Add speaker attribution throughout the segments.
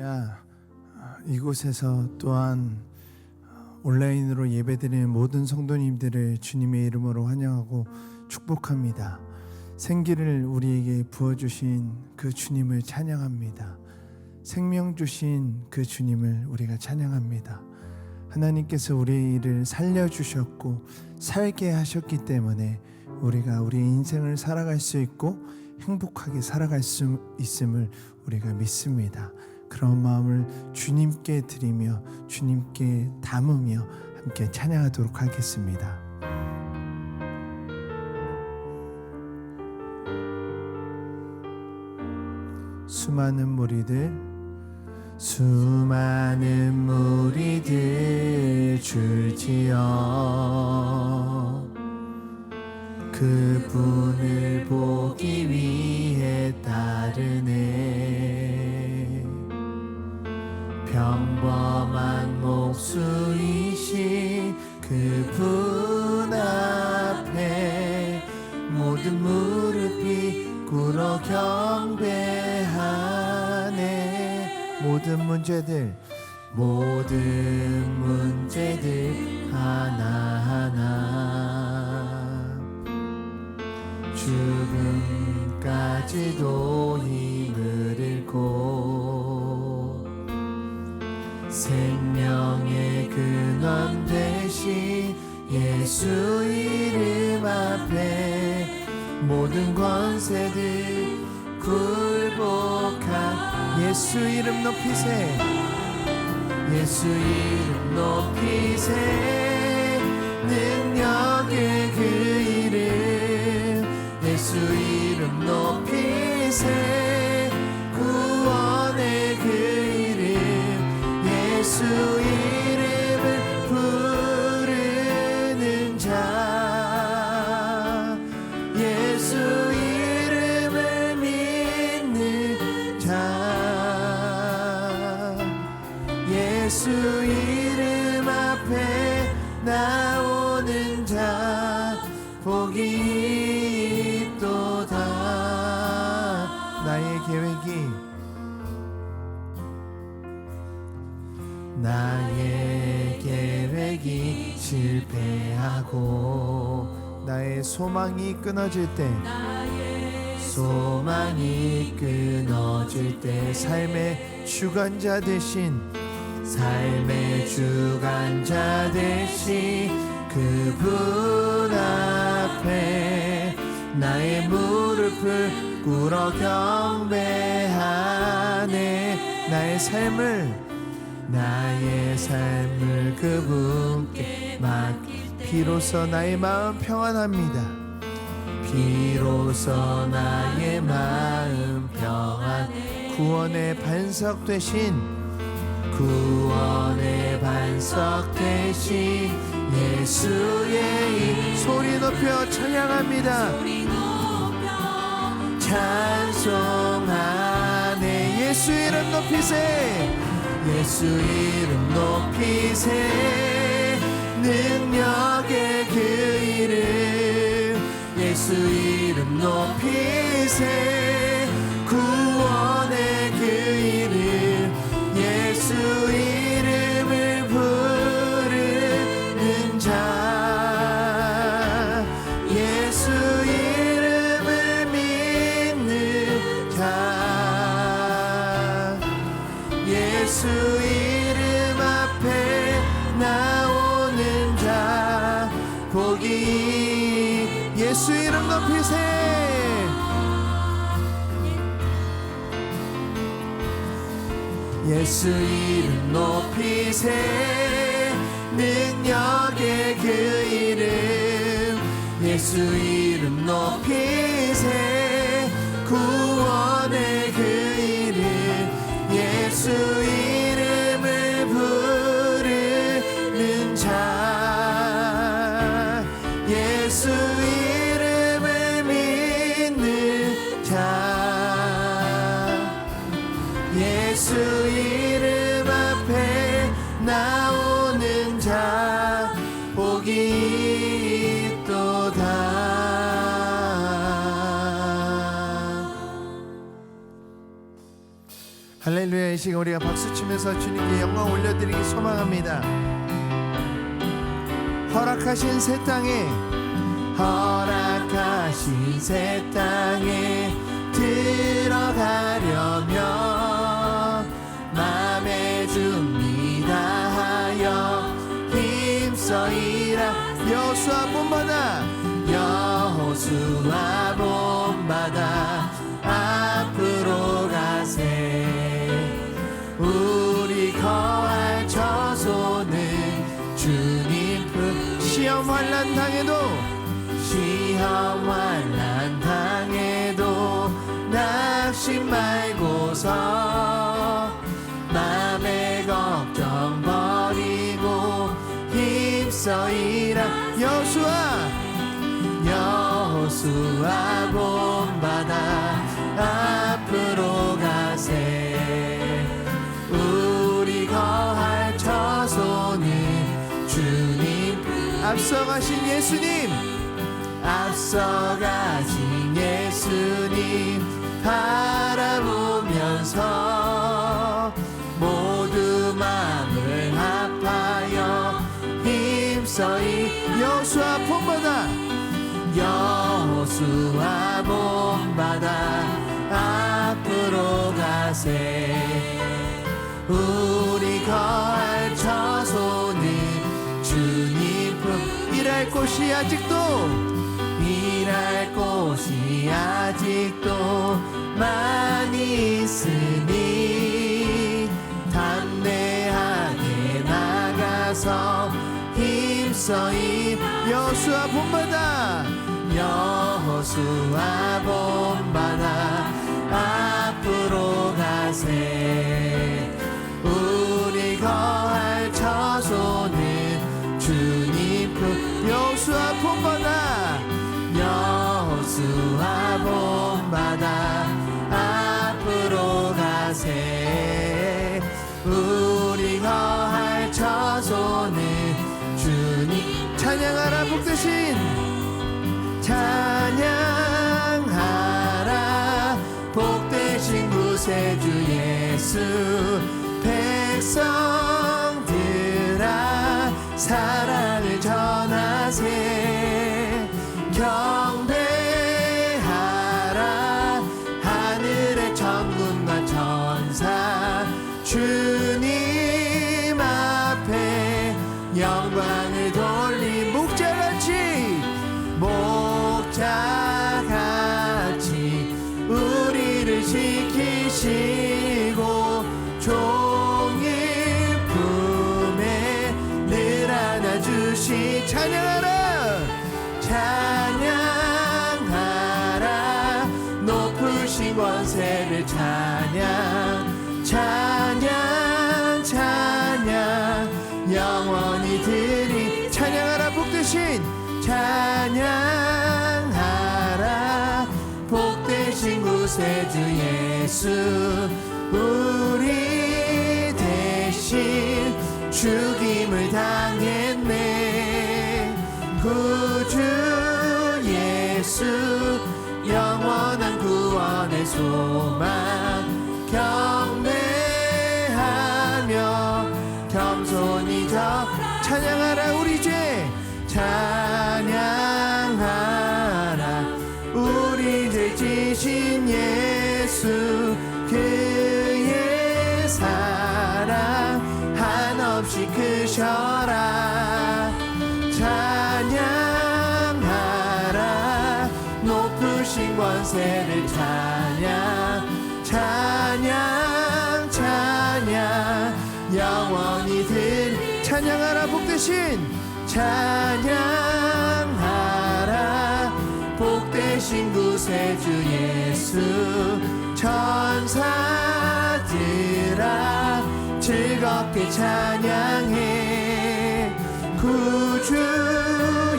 Speaker 1: 할렐루야. 이곳에서 또한 온라인으로 예배드리는 모든 성도님들을 주님의 이름으로 환영하고 축복합니다. 생기를 우리에게 부어주신 그 주님을 찬양합니다. 생명 주신 그 주님을 우리가 찬양합니다. 하나님께서 우리의 일을 살려주셨고 살게 하셨기 때문에 우리가 우리의 인생을 살아갈 수 있고 행복하게 살아갈 수 있음을 우리가 믿습니다. 그런 마음을 주님께 드리며 주님께 담으며 함께 찬양하도록 하겠습니다. 수많은 무리들 줄지어 그분을 보기 위해 따르네. 평범한 목수이신 그분 앞에 모든 무릎이 꿇어 경배하네. 모든 문제들 하나하나 죽음까지도 힘을 잃고 생명의 근원 되신 예수 이름 앞에 모든 권세들 굴복한 예수 이름 높이세. 예수 이름 높이세. 능력의 그 이름 예수 이름 높이세. 구원의 그 이름 예수 이름을 부르는 자 예수 이름을 믿는 자 예수 이름 앞에 나오는 자 복이 있도다. 나의 계획이 실패하고 나의 소망이 끊어질 때 삶의 주관자 대신 그분 앞에 나의 무릎을 꿇어 경배하네. 나의 삶을 그분께 비로소 나의 마음 평안합니다. 비로소 나의 마음 평안. 구원의 반석 되신 예수의 이름 소리 높여 찬양합니다. 찬송하네. 예수 이름 높이세. 예수 이름 높이세. 능력의 그 이름 예수 이름 높이세. 구원의 그 이름 예수 이름을 부르는 자 예수 이름을 믿는 자 예수 이름 앞에 나오는 자 복이 예수 이름 높이세. 예수 이름 높이세. 능력의 그 이름 예수 이름 높이세. 구원의 그 이름 예수 이름을 부르는 자 예수 이름을 믿는 자 예수 이름 앞에 나오는 자 복이 있도다. 할렐루야. 이 시간 우리가 박수치면서 주님께 영광 올려드리기 소망합니다. 허락하신 새 땅에 들어가려면 맘의 준비 다하여 힘써 일하. 여호수아 본받아 앞으로 가세. 우리 거할 처소는 주님 품. 시험 환난 당해도 낙심 말고서 맘의 걱정 버리고 힘써 일하. 여호수아 본받아 앞으로 가세. 우리 거할 처소는 주님 앞서가신 예수님 바라보면서 모두 마음을 합하여 힘써 여호수아 본받아 앞으로 가세. 우리 거할 처소는 주님 품. 일할 곳이 아직도 많이 있으니 담대하게 나가서 힘써 여호수아 본받아 앞으로 가세. 우리 거할 처소는 주님 품. 여호수아 본받아 앞으로 가세. 우리 거할 처소는 주님. 찬양하라 복되신 구세주 예수. 백성들아 사랑을 전하세. 경배하라 하늘의 천군과 천사. 주님 앞에 영광을 돌리. 목자같이 우리를 지키시고 종일 품에 늘 안아주시. 찬양하라 높으신 권세를 찬양 영원히 드리. 찬양하라 복되신 구세주 예수. 우리 대신 죽임을 당했네. 구주 예수 영원한 구원의 소망. 경배하며 겸손히 찬양하라 우리 죄. 찬양하라 우리 죄 지신 예수. 그의 사랑 한없이 크셔라. 찬양하라 높으신 권세를 찬양 영원히 찬양하라 찬양하라 복되신 구세주 예수. 천사들아 즐겁게 찬양해. 구주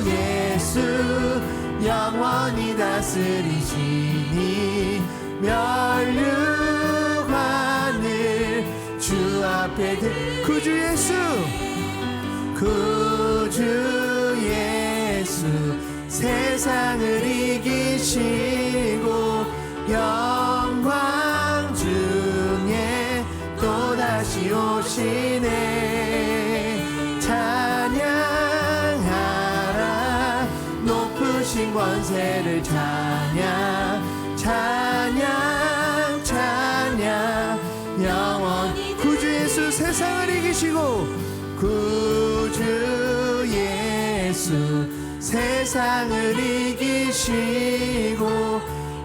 Speaker 1: 예수 영원히 다스리시니. 멸류관을 주 앞에 구주 예수 세상을 이기시고 영광 중에 다시 오시네. 찬양하라 높으신 권세를 찬양 찬양 찬양 영원히 구주 예수 세상을 이기시고 구주 예수 세상을 이기시고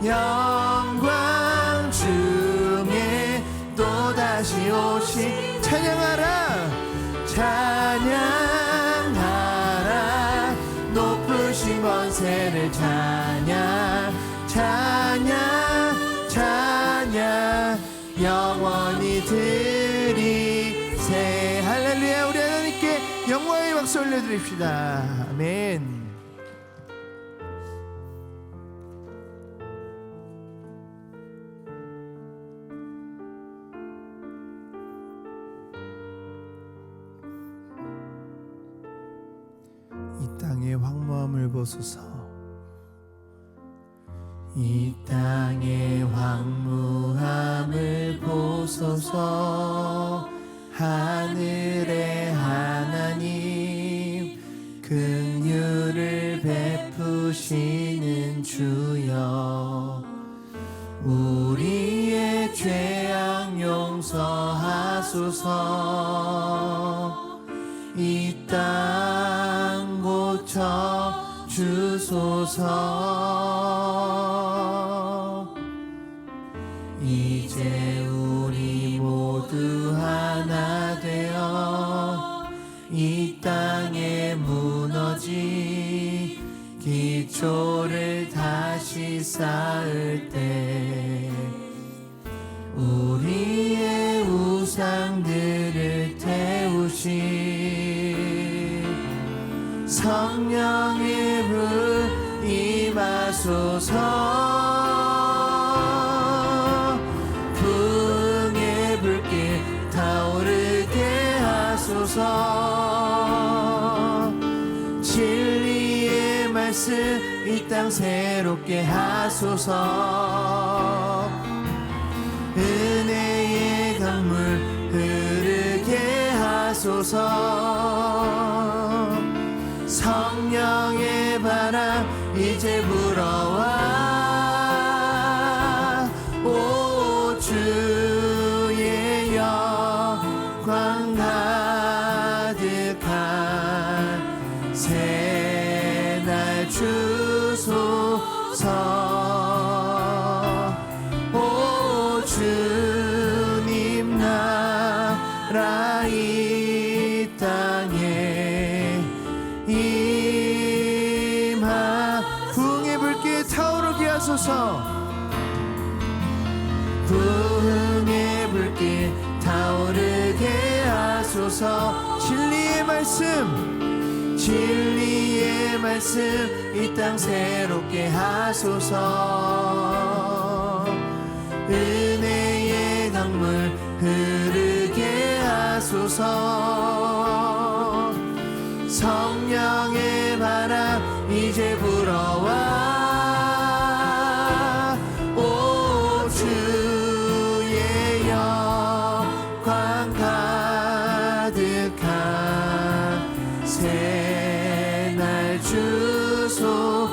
Speaker 1: 영광 중에 또다시 오시 찬양하라 찬양하라 높으신 권세를 찬양 찬양 찬양 영원히 드리세. 할렐루야. 우리 하나님께 영광의 박수 올려드립시다. 아멘. 이 땅의 황무함을 보소서. 이 땅의 황무함을 보소서. 하늘의 하나님 긍휼을 베푸시는 주여 우리의 죄악 용서하소서. 이 땅 고쳐 주소서. 이제 우리 모두 하나 되어 이 땅에 무너진 기초를 다시 쌓을 때 우리의 우상들을 태우신 성령의 불 임하소서. 풍의 불길 타오르게 하소서. 진리의 말씀 이 땅 새롭게 하소서. 은혜의 강물 흐르게 하소서. 성령의 바람 이제 불어와 오 주의 영광 가득한 새날 주소서. 오 주님 나라 이 땅에 임하. 부흥의 불길 타오르게 하소서. 부흥의 불길 타오르게 하소서. 진리의 말씀 이 땅 새롭게 하소서. 은혜의 강물 흐르게 하소서. 성령의 바람 이제 불어와 오 주의 영광 가득한 새날 주소.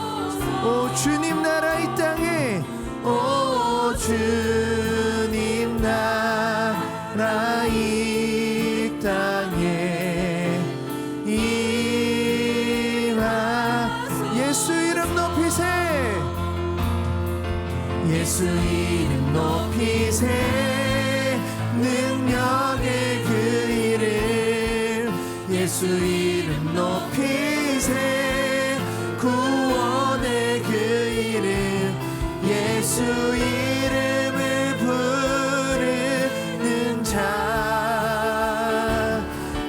Speaker 1: 오 주님 나라 이 땅에 오 주님 나라 이 땅에 임하. 예수 이름 높이세. 예수 이름 높이세. 능력의 그 이름 예수 이름 높이세. 구원의 그 이름 예수 이름을 부르는 자.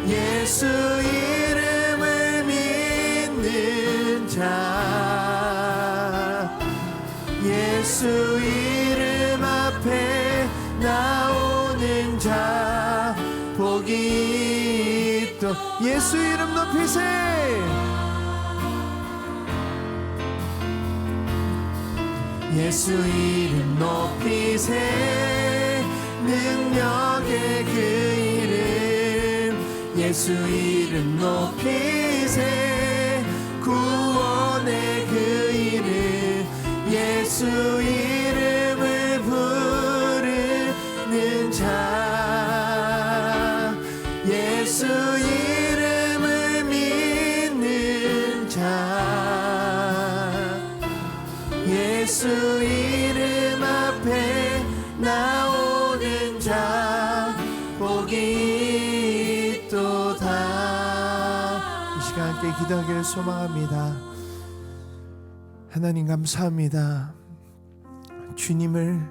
Speaker 1: 예수 이름을 믿는 자. 예수 이름 앞에 나오는 자 복이 있도. 예수 이름 높이세. 예수 이름 높이세. 능력의 그 예수 이름 높이세 구원의 그 이름 예수 이름을 부르는 자 예수 이름을 믿는 자 예수 이름 앞에 나오는 자 복이 있도다. 이 시간 함께 기도하기를 소망합니다. 하나님 감사합니다. 주님을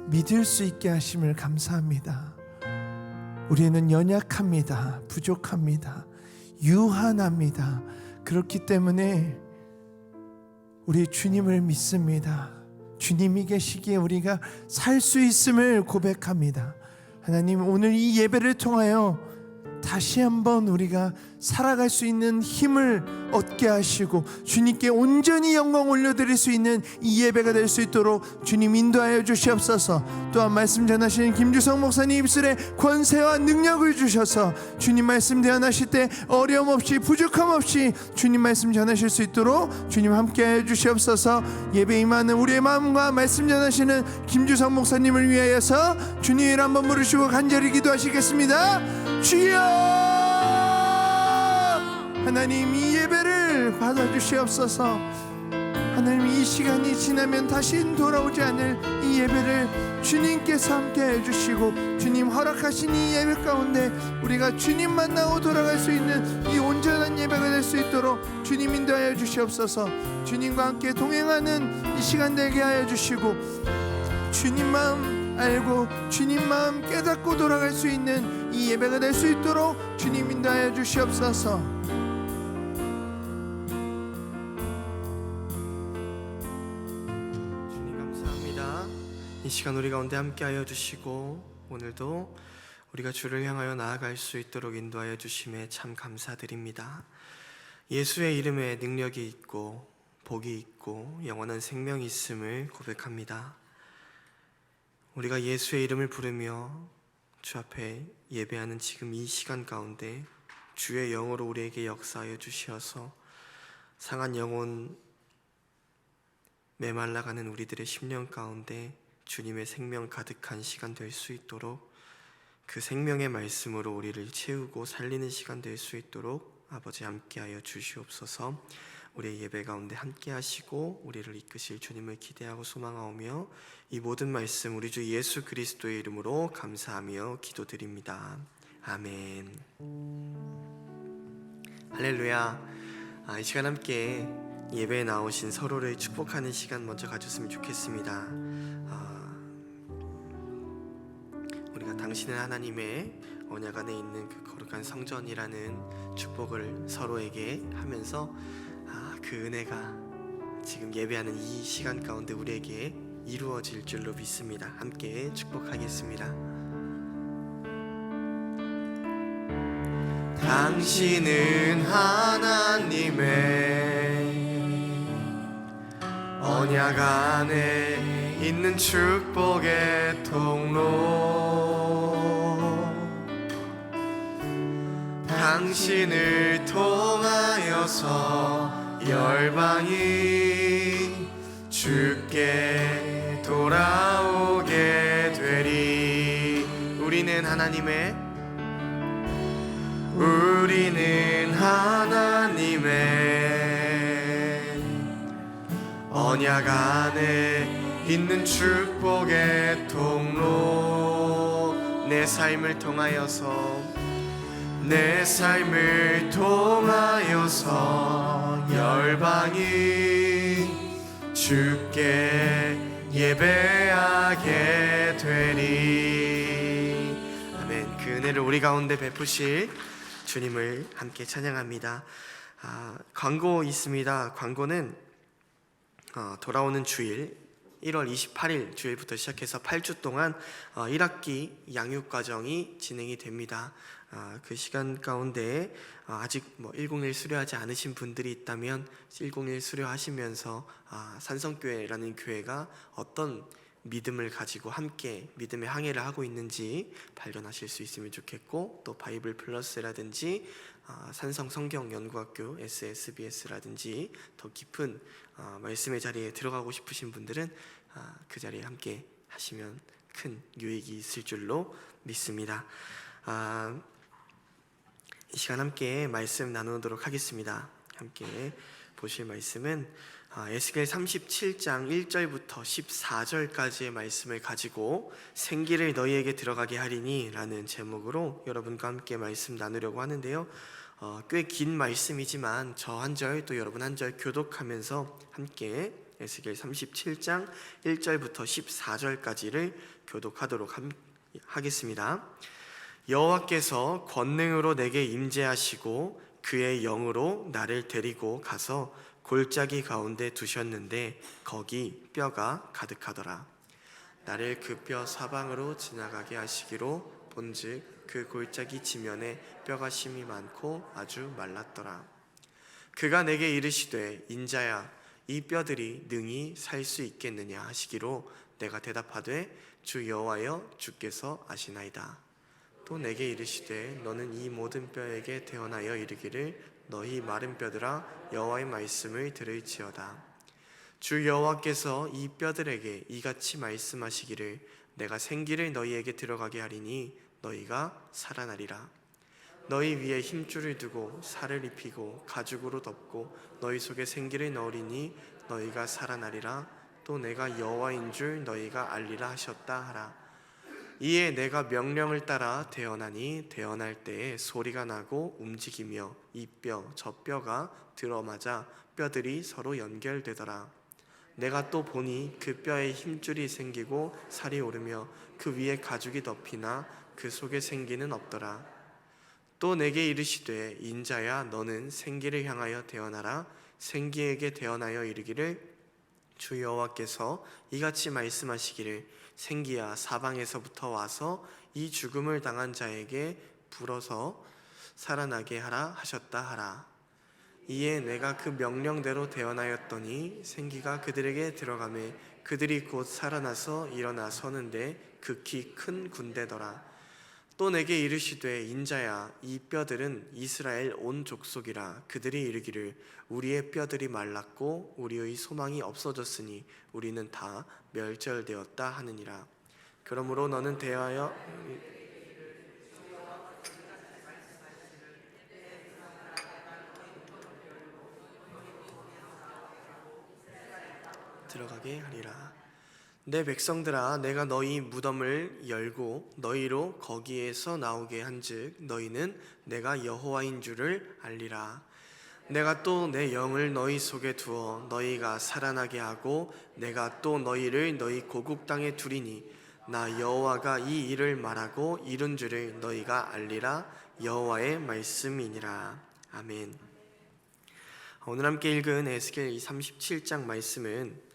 Speaker 1: 믿을 수 있게 하심을 감사합니다. 우리는 연약합니다. 부족합니다. 유한합니다. 그렇기 때문에 우리 주님을 믿습니다. 주님이 계시기에 우리가 살 수 있음을 고백합니다. 하나님, 오늘 이 예배를 통하여 다시 한번 우리가 살아갈 수 있는 힘을 얻게 하시고 주님께 온전히 영광 올려드릴 수 있는 이 예배가 될 수 있도록 주님 인도하여 주시옵소서. 또한 말씀 전하시는 김주성 목사님 입술에 권세와 능력을 주셔서 주님 말씀 대언하실 때 어려움 없이 부족함 없이 주님 말씀 전하실 수 있도록 주님 함께하여 주시옵소서. 예배 임하는 우리의 마음과 말씀 전하시는 김주성 목사님을 위하여서 주님을 한번 부르시고 간절히 기도하시겠습니다. 주여, 하나님 이 예배를 받아주시옵소서. 하나님 이 시간이 지나면 다시 돌아오지 않을 이 예배를 주님께서 함께 해주시고 주님 허락하신 이 예배 가운데 우리가 주님 만나고 돌아갈 수 있는 이 온전한 예배가 될 수 있도록 주님 인도하여 주시옵소서. 주님과 함께 동행하는 이 시간 되게 하여 주시고 주님 마음 알고 주님 마음 깨닫고 돌아갈 수 있는 이 예배가 될 수 있도록 주님 인도하여 주시옵소서.
Speaker 2: 이 시간 우리 가운데 함께하여 주시고 오늘도 우리가 주를 향하여 나아갈 수 있도록 인도하여 주심에 참 감사드립니다. 예수의 이름에 능력이 있고 복이 있고 영원한 생명이 있음을 고백합니다. 우리가 예수의 이름을 부르며 주 앞에 예배하는 지금 이 시간 가운데 주의 영으로 우리에게 역사하여 주시어서 상한 영혼 메말라가는 우리들의 심령 가운데 주님의 생명 가득한 시간 될 수 있도록 그 생명의 말씀으로 우리를 채우고 살리는 시간 될 수 있도록 아버지 함께하여 주시옵소서. 우리의 예배 가운데 함께하시고 우리를 이끄실 주님을 기대하고 소망하오며 이 모든 말씀 우리 주 예수 그리스도의 이름으로 감사하며 기도드립니다. 아멘. 할렐루야. 이 시간 함께 예배에 나오신 서로를 축복하는 시간 먼저 가졌으면 좋겠습니다. 우리가 당신은 하나님의 언약 안에 있는 그 거룩한 성전이라는 축복을 서로에게 하면서 그 은혜가 지금 예배하는 이 시간 가운데 우리에게 이루어질 줄로 믿습니다. 함께 축복하겠습니다. 당신은 하나님의 언약 안에 있는 축복의 통로 당신을 통하여서 열방이 주께 돌아오게 되리. 우리는 하나님의 언약 안에 있는 축복의 통로. 내 삶을 통하여서 열방이 주께 예배하게 되리. 아멘. 그 은혜를 우리 가운데 베푸실 주님을 함께 찬양합니다. 광고 있습니다. 광고는 돌아오는 주일 1월 28일 주일부터 시작해서 8주 동안 1학기 양육과정이 진행이 됩니다. 그 시간 가운데 아직 101 수료하지 않으신 분들이 있다면 101 수료하시면서 산성교회라는 교회가 어떤 믿음을 가지고 함께 믿음의 항해를 하고 있는지 발견하실 수 있으면 좋겠고, 또 바이블 플러스라든지 산성 성경 연구학교 SSBS라든지 더 깊은 말씀의 자리에 들어가고 싶으신 분들은 그 자리에 함께 하시면 큰 유익이 있을 줄로 믿습니다. 이 시간 함께 말씀 나누도록 하겠습니다. 함께 보실 말씀은 에스겔 37장 1절부터 14절까지의 말씀을 가지고 생기를 너희에게 들어가게 하리니 라는 제목으로 여러분과 함께 말씀 나누려고 하는데요. 꽤 긴 말씀이지만 저 한 절 또 여러분 한 절 교독하면서 함께 에스겔 37장 1절부터 14절까지를 교독하도록 하겠습니다. 여호와께서 권능으로 내게 임재하시고 그의 영으로 나를 데리고 가서 골짜기 가운데 두셨는데 거기 뼈가 가득하더라. 나를 그 뼈 사방으로 지나가게 하시기로 본즉 그 골짜기 지면에 뼈가 심이 많고 아주 말랐더라. 그가 내게 이르시되 인자야 이 뼈들이 능히 살 수 있겠느냐 하시기로 내가 대답하되 주 여호와여 주께서 아시나이다. 또 내게 이르시되 너는 이 모든 뼈에게 대언하여 이르기를 너희 마른 뼈들아 여호와의 말씀을 들을지어다. 주 여호와께서 이 뼈들에게 이같이 말씀하시기를 내가 생기를 너희에게 들어가게 하리니 너희가 살아나리라. 너희 위에 힘줄을 두고 살을 입히고 가죽으로 덮고 너희 속에 생기를 넣으리니 너희가 살아나리라. 또 내가 여호와인 줄 너희가 알리라 하셨다 하라. 이에 내가 명령을 따라 대언하니 대언할 때에 소리가 나고 움직이며 이 뼈 저 뼈가 들어맞아 뼈들이 서로 연결되더라. 내가 또 보니 그 뼈에 힘줄이 생기고 살이 오르며 그 위에 가죽이 덮이나 그 속에 생기는 없더라. 또 내게 이르시되 인자야 너는 생기를 향하여 대언하라. 생기에게 대언하여 이르기를 주 여호와께서 이같이 말씀하시기를 생기야 사방에서부터 와서 이 죽음을 당한 자에게 불어서 살아나게 하라 하셨다 하라. 이에 내가 그 명령대로 대언하였더니 생기가 그들에게 들어가매 그들이 곧 살아나서 일어나 서는데 극히 큰 군대더라. 또 내게 이르시되 인자야 이 뼈들은 이스라엘 온 족속이라. 그들이 이르기를 우리의 뼈들이 말랐고 우리의 소망이 없어졌으니 우리는 다 멸절되었다 하느니라. 그러므로 너는 대하여 들어가게 하리라. 내 백성들아 내가 너희 무덤을 열고 너희로 거기에서 나오게 한즉 너희는 내가 여호와인 줄을 알리라. 내가 또 내 영을 너희 속에 두어 너희가 살아나게 하고 내가 또 너희를 너희 고국 땅에 두리니 나 여호와가 이 일을 말하고 이룬 줄을 너희가 알리라. 여호와의 말씀이니라. 아멘. 오늘 함께 읽은 에스겔 37장 말씀은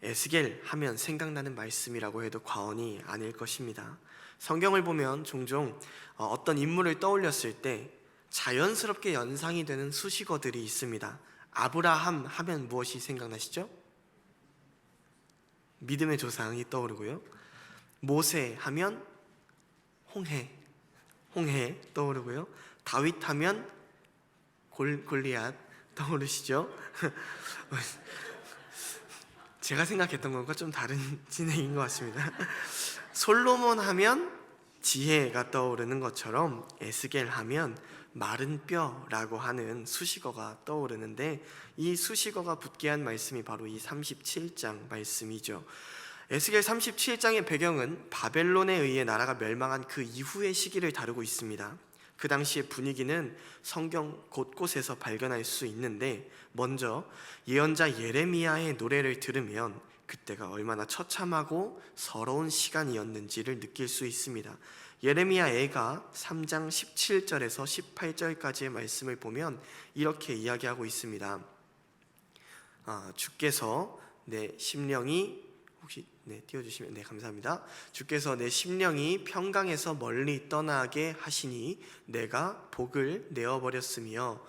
Speaker 2: 에스겔 하면 생각나는 말씀이라고 해도 과언이 아닐 것입니다. 성경을 보면 종종 어떤 인물을 떠올렸을 때 자연스럽게 연상이 되는 수식어들이 있습니다. 아브라함 하면 무엇이 생각나시죠? 믿음의 조상이 떠오르고요. 모세 하면 홍해 떠오르고요. 다윗 하면 골리앗 떠오르시죠? 제가 생각했던 것과 좀 다른 진행인 것 같습니다. 솔로몬 하면 지혜가 떠오르는 것처럼 에스겔 하면 마른 뼈라고 하는 수식어가 떠오르는데 이 수식어가 붙게 한 말씀이 바로 이 37장 말씀이죠. 에스겔 37장의 배경은 바벨론에 의해 나라가 멸망한 그 이후의 시기를 다루고 있습니다. 그 당시의 분위기는 성경 곳곳에서 발견할 수 있는데 먼저 예언자 예레미야의 노래를 들으면 그때가 얼마나 처참하고 서러운 시간이었는지를 느낄 수 있습니다. 예레미야 애가 3장 17절에서 18절까지의 말씀을 보면 이렇게 이야기하고 있습니다. 주께서 내 심령이 혹시 띄워주시면 감사합니다. 주께서 내 심령이 평강에서 멀리 떠나게 하시니 내가 복을 내어버렸으며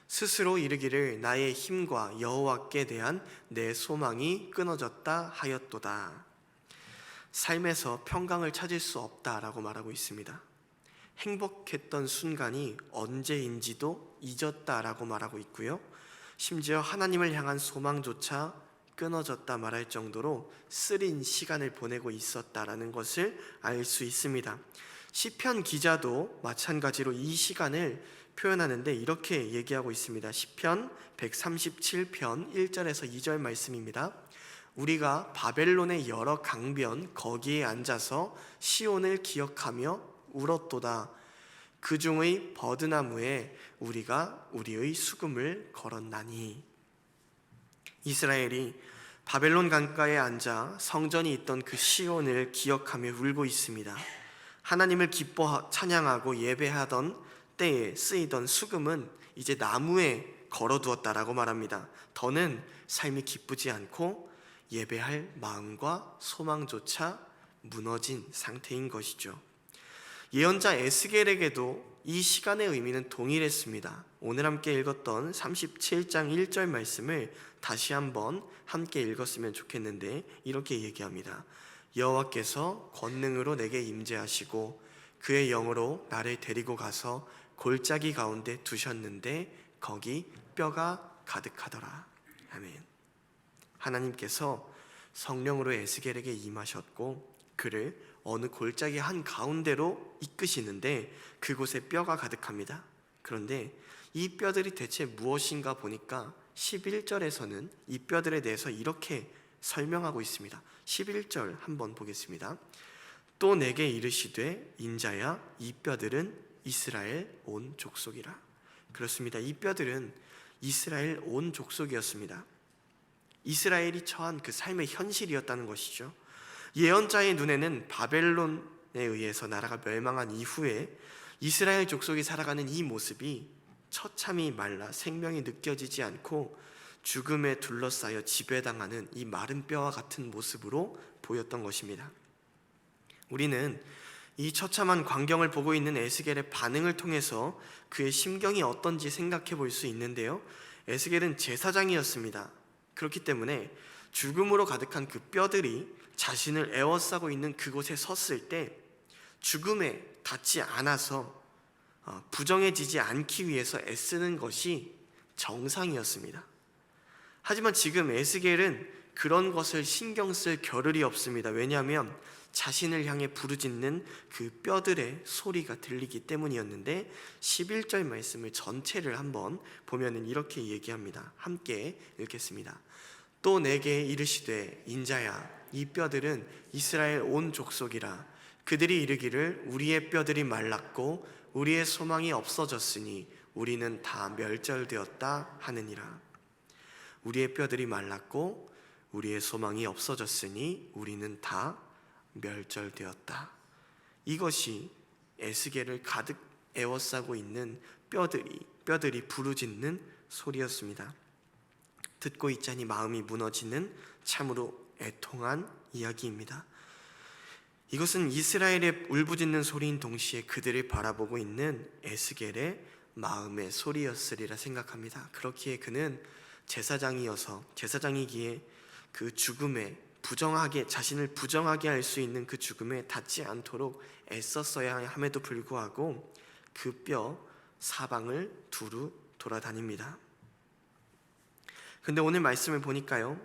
Speaker 2: 스스로 이르기를 나의 힘과 여호와께 대한 내 소망이 끊어졌다 하였도다. 삶에서 평강을 찾을 수 없다라고 말하고 있습니다. 행복했던 순간이 언제인지도 잊었다라고 말하고 있고요. 심지어 하나님을 향한 소망조차 끊어졌다 말할 정도로 쓰린 시간을 보내고 있었다라는 것을 알 수 있습니다. 시편 기자도 마찬가지로 이 시간을 표현하는데 이렇게 얘기하고 있습니다. 시편 137편 1절에서 2절 말씀입니다. 우리가 바벨론의 여러 강변 거기에 앉아서 시온을 기억하며 울었도다. 그 중의 버드나무에 우리가 우리의 수금을 걸었나니. 이스라엘이 바벨론 강가에 앉아 성전이 있던 그 시온을 기억하며 울고 있습니다. 하나님을 기뻐 찬양하고 예배하던 때에 쓰이던 수금은 이제 나무에 걸어두었다라고 말합니다. 더는 삶이 기쁘지 않고 예배할 마음과 소망조차 무너진 상태인 것이죠. 예언자 에스겔에게도 이 시간의 의미는 동일했습니다. 오늘 함께 읽었던 37장 1절 말씀을 다시 한번 함께 읽었으면 좋겠는데 이렇게 얘기합니다. 여호와께서 권능으로 내게 임재하시고 그의 영으로 나를 데리고 가서 골짜기 가운데 두셨는데 거기 뼈가 가득하더라. 아멘. 하나님께서 성령으로 에스겔에게 임하셨고 그를 어느 골짜기 한 가운데로 이끄시는데 그곳에 뼈가 가득합니다. 그런데 이 뼈들이 대체 무엇인가 보니까 11절에서는 이 뼈들에 대해서 이렇게 설명하고 있습니다. 11절 한번 보겠습니다. 또 내게 이르시되 인자야 이 뼈들은 이스라엘 온 족속이라. 그렇습니다. 이 뼈들은 이스라엘 온 족속이었습니다. 이스라엘이 처한 그 삶의 현실이었다는 것이죠. 예언자의 눈에는 바벨론에 의해서 나라가 멸망한 이후에 이스라엘 족속이 살아가는 이 모습이 처참히 말라 생명이 느껴지지 않고 죽음에 둘러싸여 지배당하는 이 마른 뼈와 같은 모습으로 보였던 것입니다. 우리는 이 처참한 광경을 보고 있는 에스겔의 반응을 통해서 그의 심경이 어떤지 생각해 볼 수 있는데요. 에스겔은 제사장이었습니다. 그렇기 때문에 죽음으로 가득한 그 뼈들이 자신을 에워싸고 있는 그곳에 섰을 때 죽음에 닿지 않아서 부정해지지 않기 위해서 애쓰는 것이 정상이었습니다. 하지만 지금 에스겔은 그런 것을 신경 쓸 겨를이 없습니다. 왜냐하면 자신을 향해 부르짖는 그 뼈들의 소리가 들리기 때문이었는데 11절 말씀을 전체를 한번 보면은 이렇게 얘기합니다. 함께 읽겠습니다. 또 내게 이르시되 인자야 이 뼈들은 이스라엘 온 족속이라. 그들이 이르기를 우리의 뼈들이 말랐고 우리의 소망이 없어졌으니 우리는 다 멸절되었다 하느니라. 우리의 뼈들이 말랐고 우리의 소망이 없어졌으니 우리는 다 멸절되었다. 이것이 에스겔을 가득 에워싸고 있는 뼈들이 부르짖는 소리였습니다. 듣고 있자니 마음이 무너지는 참으로 애통한 이야기입니다. 이것은 이스라엘의 울부짖는 소리인 동시에 그들을 바라보고 있는 에스겔의 마음의 소리였으리라 생각합니다. 그렇기에 그는 제사장이기에 그 죽음에 자신을 부정하게 할 수 있는 그 죽음에 닿지 않도록 애썼어야 함에도 불구하고 그 뼈 사방을 두루 돌아다닙니다. 근데 오늘 말씀을 보니까요,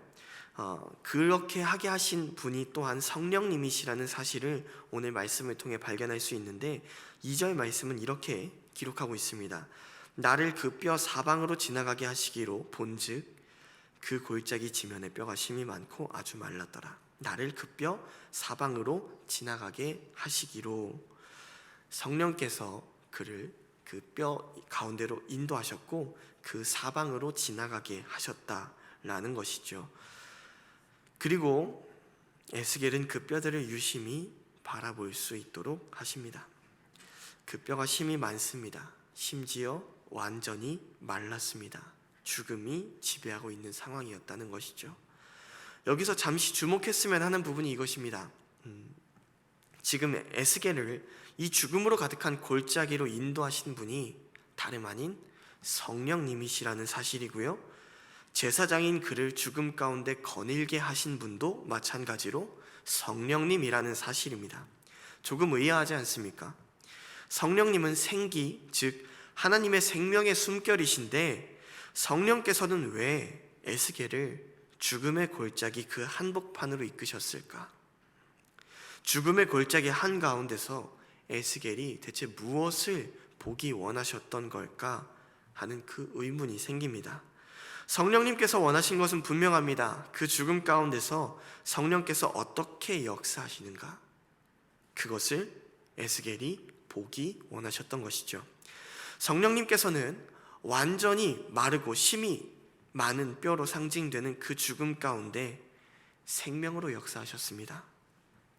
Speaker 2: 그렇게 하게 하신 분이 또한 성령님이시라는 사실을 오늘 말씀을 통해 발견할 수 있는데 2절 말씀은 이렇게 기록하고 있습니다. 나를 그 뼈 사방으로 지나가게 하시기로 본즉 그 골짜기 지면에 뼈가 심이 많고 아주 말랐더라. 나를 그 뼈 사방으로 지나가게 하시기로. 성령께서 그를 그 뼈 가운데로 인도하셨고 그 사방으로 지나가게 하셨다라는 것이죠. 그리고 에스겔은 그 뼈들을 유심히 바라볼 수 있도록 하십니다. 그 뼈가 심이 많습니다. 심지어 완전히 말랐습니다. 죽음이 지배하고 있는 상황이었다는 것이죠. 여기서 잠시 주목했으면 하는 부분이 이것입니다. 지금 에스겔을 이 죽음으로 가득한 골짜기로 인도하신 분이 다름 아닌 성령님이시라는 사실이고요. 제사장인 그를 죽음 가운데 거닐게 하신 분도 마찬가지로 성령님이라는 사실입니다. 조금 의아하지 않습니까? 성령님은 생기, 즉 하나님의 생명의 숨결이신데 성령께서는 왜 에스겔을 죽음의 골짜기 그 한복판으로 이끄셨을까? 죽음의 골짜기 한가운데서 에스겔이 대체 무엇을 보기 원하셨던 걸까 하는 그 의문이 생깁니다. 성령님께서 원하신 것은 분명합니다. 그 죽음 가운데서 성령께서 어떻게 역사하시는가? 그것을 에스겔이 보기 원하셨던 것이죠. 성령님께서는 완전히 마르고 심이 많은 뼈로 상징되는 그 죽음 가운데 생명으로 역사하셨습니다.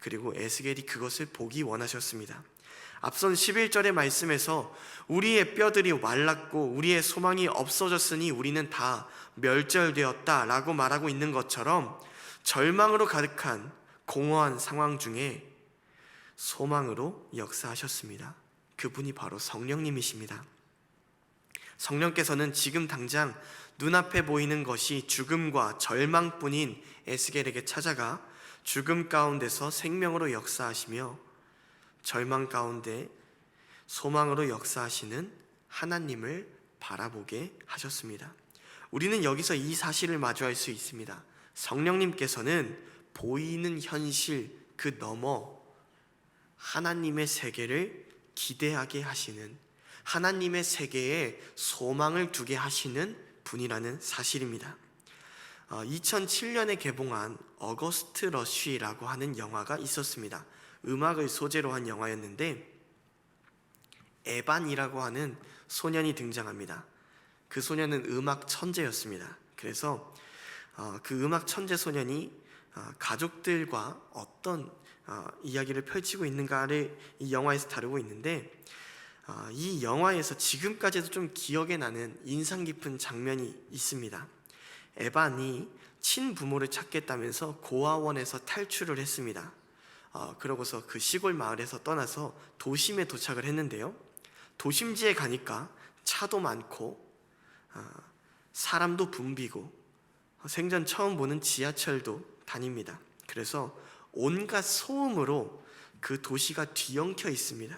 Speaker 2: 그리고 에스겔이 그것을 보기 원하셨습니다. 앞선 11절의 말씀에서 우리의 뼈들이 말랐고 우리의 소망이 없어졌으니 우리는 다 멸절되었다 라고 말하고 있는 것처럼 절망으로 가득한 공허한 상황 중에 소망으로 역사하셨습니다. 그분이 바로 성령님이십니다. 성령께서는 지금 당장 눈앞에 보이는 것이 죽음과 절망뿐인 에스겔에게 찾아가 죽음 가운데서 생명으로 역사하시며 절망 가운데 소망으로 역사하시는 하나님을 바라보게 하셨습니다. 우리는 여기서 이 사실을 마주할 수 있습니다. 성령님께서는 보이는 현실 그 너머 하나님의 세계를 기대하게 하시는, 하나님의 세계에 소망을 두게 하시는 분이라는 사실입니다. 2007년에 개봉한 어거스트 러쉬라고 하는 영화가 있었습니다. 음악을 소재로 한 영화였는데 에반이라고 하는 소년이 등장합니다. 그 소년은 음악 천재였습니다. 그래서 그 음악 천재 소년이 가족들과 어떤 이야기를 펼치고 있는가를 이 영화에서 다루고 있는데 이 영화에서 지금까지도 좀 기억에 나는 인상 깊은 장면이 있습니다. 에반이 친부모를 찾겠다면서 고아원에서 탈출을 했습니다. 그러고서 그 시골 마을에서 떠나서 도심에 도착을 했는데요, 도심지에 가니까 차도 많고 사람도 붐비고 생전 처음 보는 지하철도 다닙니다. 그래서 온갖 소음으로 그 도시가 뒤엉켜 있습니다.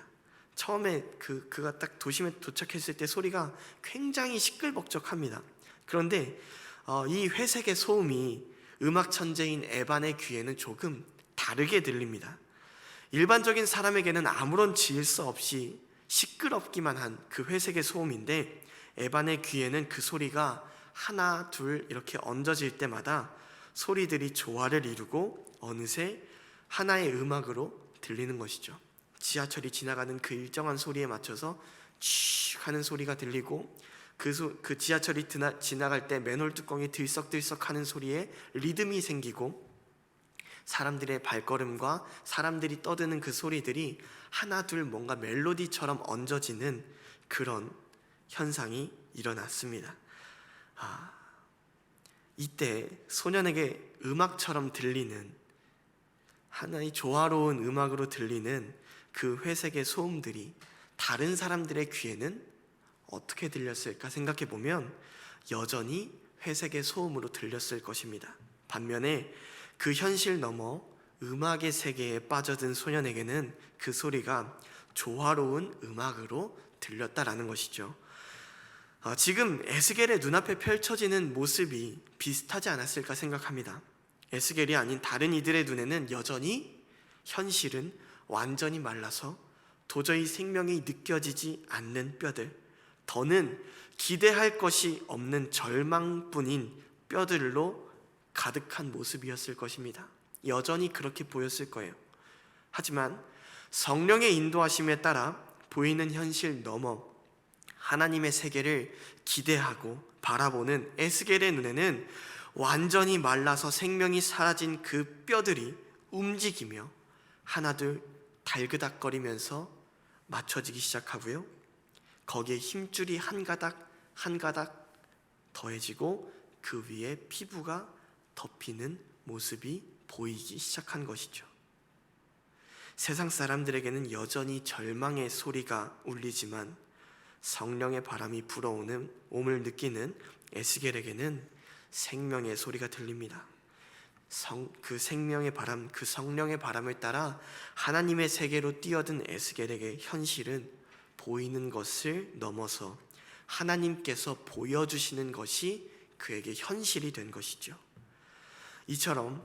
Speaker 2: 처음에 그가 딱 도심에 도착했을 때 소리가 굉장히 시끌벅적합니다. 그런데 이 회색의 소음이 음악 천재인 에반의 귀에는 조금 다르게 들립니다. 일반적인 사람에게는 아무런 질서 없이 시끄럽기만 한 그 회색의 소음인데 에반의 귀에는 그 소리가 하나 둘 이렇게 얹어질 때마다 소리들이 조화를 이루고 어느새 하나의 음악으로 들리는 것이죠. 지하철이 지나가는 그 일정한 소리에 맞춰서 쉿 하는 소리가 들리고 그 지하철이 지나갈 때 맨홀 뚜껑이 들썩들썩 하는 소리에 리듬이 생기고 사람들의 발걸음과 사람들이 떠드는 그 소리들이 하나 둘 뭔가 멜로디처럼 얹어지는 그런 현상이 일어났습니다. 이때 소년에게 음악처럼 들리는 하나의 조화로운 음악으로 들리는 그 회색의 소음들이 다른 사람들의 귀에는 어떻게 들렸을까 생각해 보면 여전히 회색의 소음으로 들렸을 것입니다. 반면에 그 현실 너머 음악의 세계에 빠져든 소년에게는 그 소리가 조화로운 음악으로 들렸다라는 것이죠. 지금 에스겔의 눈앞에 펼쳐지는 모습이 비슷하지 않았을까 생각합니다. 에스겔이 아닌 다른 이들의 눈에는 여전히 현실은 완전히 말라서 도저히 생명이 느껴지지 않는 뼈들, 더는 기대할 것이 없는 절망뿐인 뼈들로 가득한 모습이었을 것입니다. 여전히 그렇게 보였을 거예요. 하지만 성령의 인도하심에 따라 보이는 현실 너머 하나님의 세계를 기대하고 바라보는 에스겔의 눈에는 완전히 말라서 생명이 사라진 그 뼈들이 움직이며 하나둘 달그닥거리면서 맞춰지기 시작하고요, 거기에 힘줄이 한 가닥 한 가닥 더해지고 그 위에 피부가 덮이는 모습이 보이기 시작한 것이죠. 세상 사람들에게는 여전히 절망의 소리가 울리지만 성령의 바람이 불어오는 옴을 느끼는 에스겔에게는 생명의 소리가 들립니다. 그 생명의 바람, 그 성령의 바람을 따라 하나님의 세계로 뛰어든 에스겔에게 현실은 보이는 것을 넘어서 하나님께서 보여주시는 것이 그에게 현실이 된 것이죠. 이처럼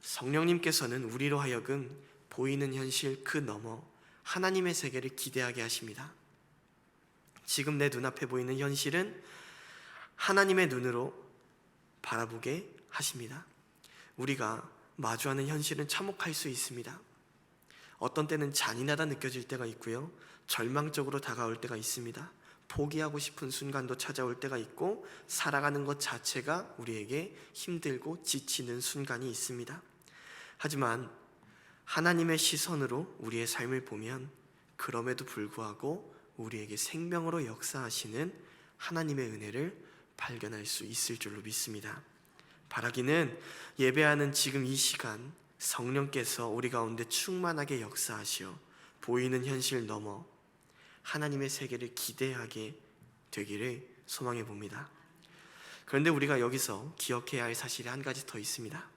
Speaker 2: 성령님께서는 우리로 하여금 보이는 현실 그 너머 하나님의 세계를 기대하게 하십니다. 지금 내 눈앞에 보이는 현실은 하나님의 눈으로 바라보게 하십니다. 우리가 마주하는 현실은 참혹할 수 있습니다. 어떤 때는 잔인하다 느껴질 때가 있고요, 절망적으로 다가올 때가 있습니다. 포기하고 싶은 순간도 찾아올 때가 있고, 살아가는 것 자체가 우리에게 힘들고 지치는 순간이 있습니다. 하지만 하나님의 시선으로 우리의 삶을 보면 그럼에도 불구하고 우리에게 생명으로 역사하시는 하나님의 은혜를 발견할 수 있을 줄로 믿습니다. 바라기는 예배하는 지금 이 시간 성령께서 우리 가운데 충만하게 역사하시어 보이는 현실 넘어 하나님의 세계를 기대하게 되기를 소망해 봅니다. 그런데 우리가 여기서 기억해야 할 사실이 한 가지 더 있습니다.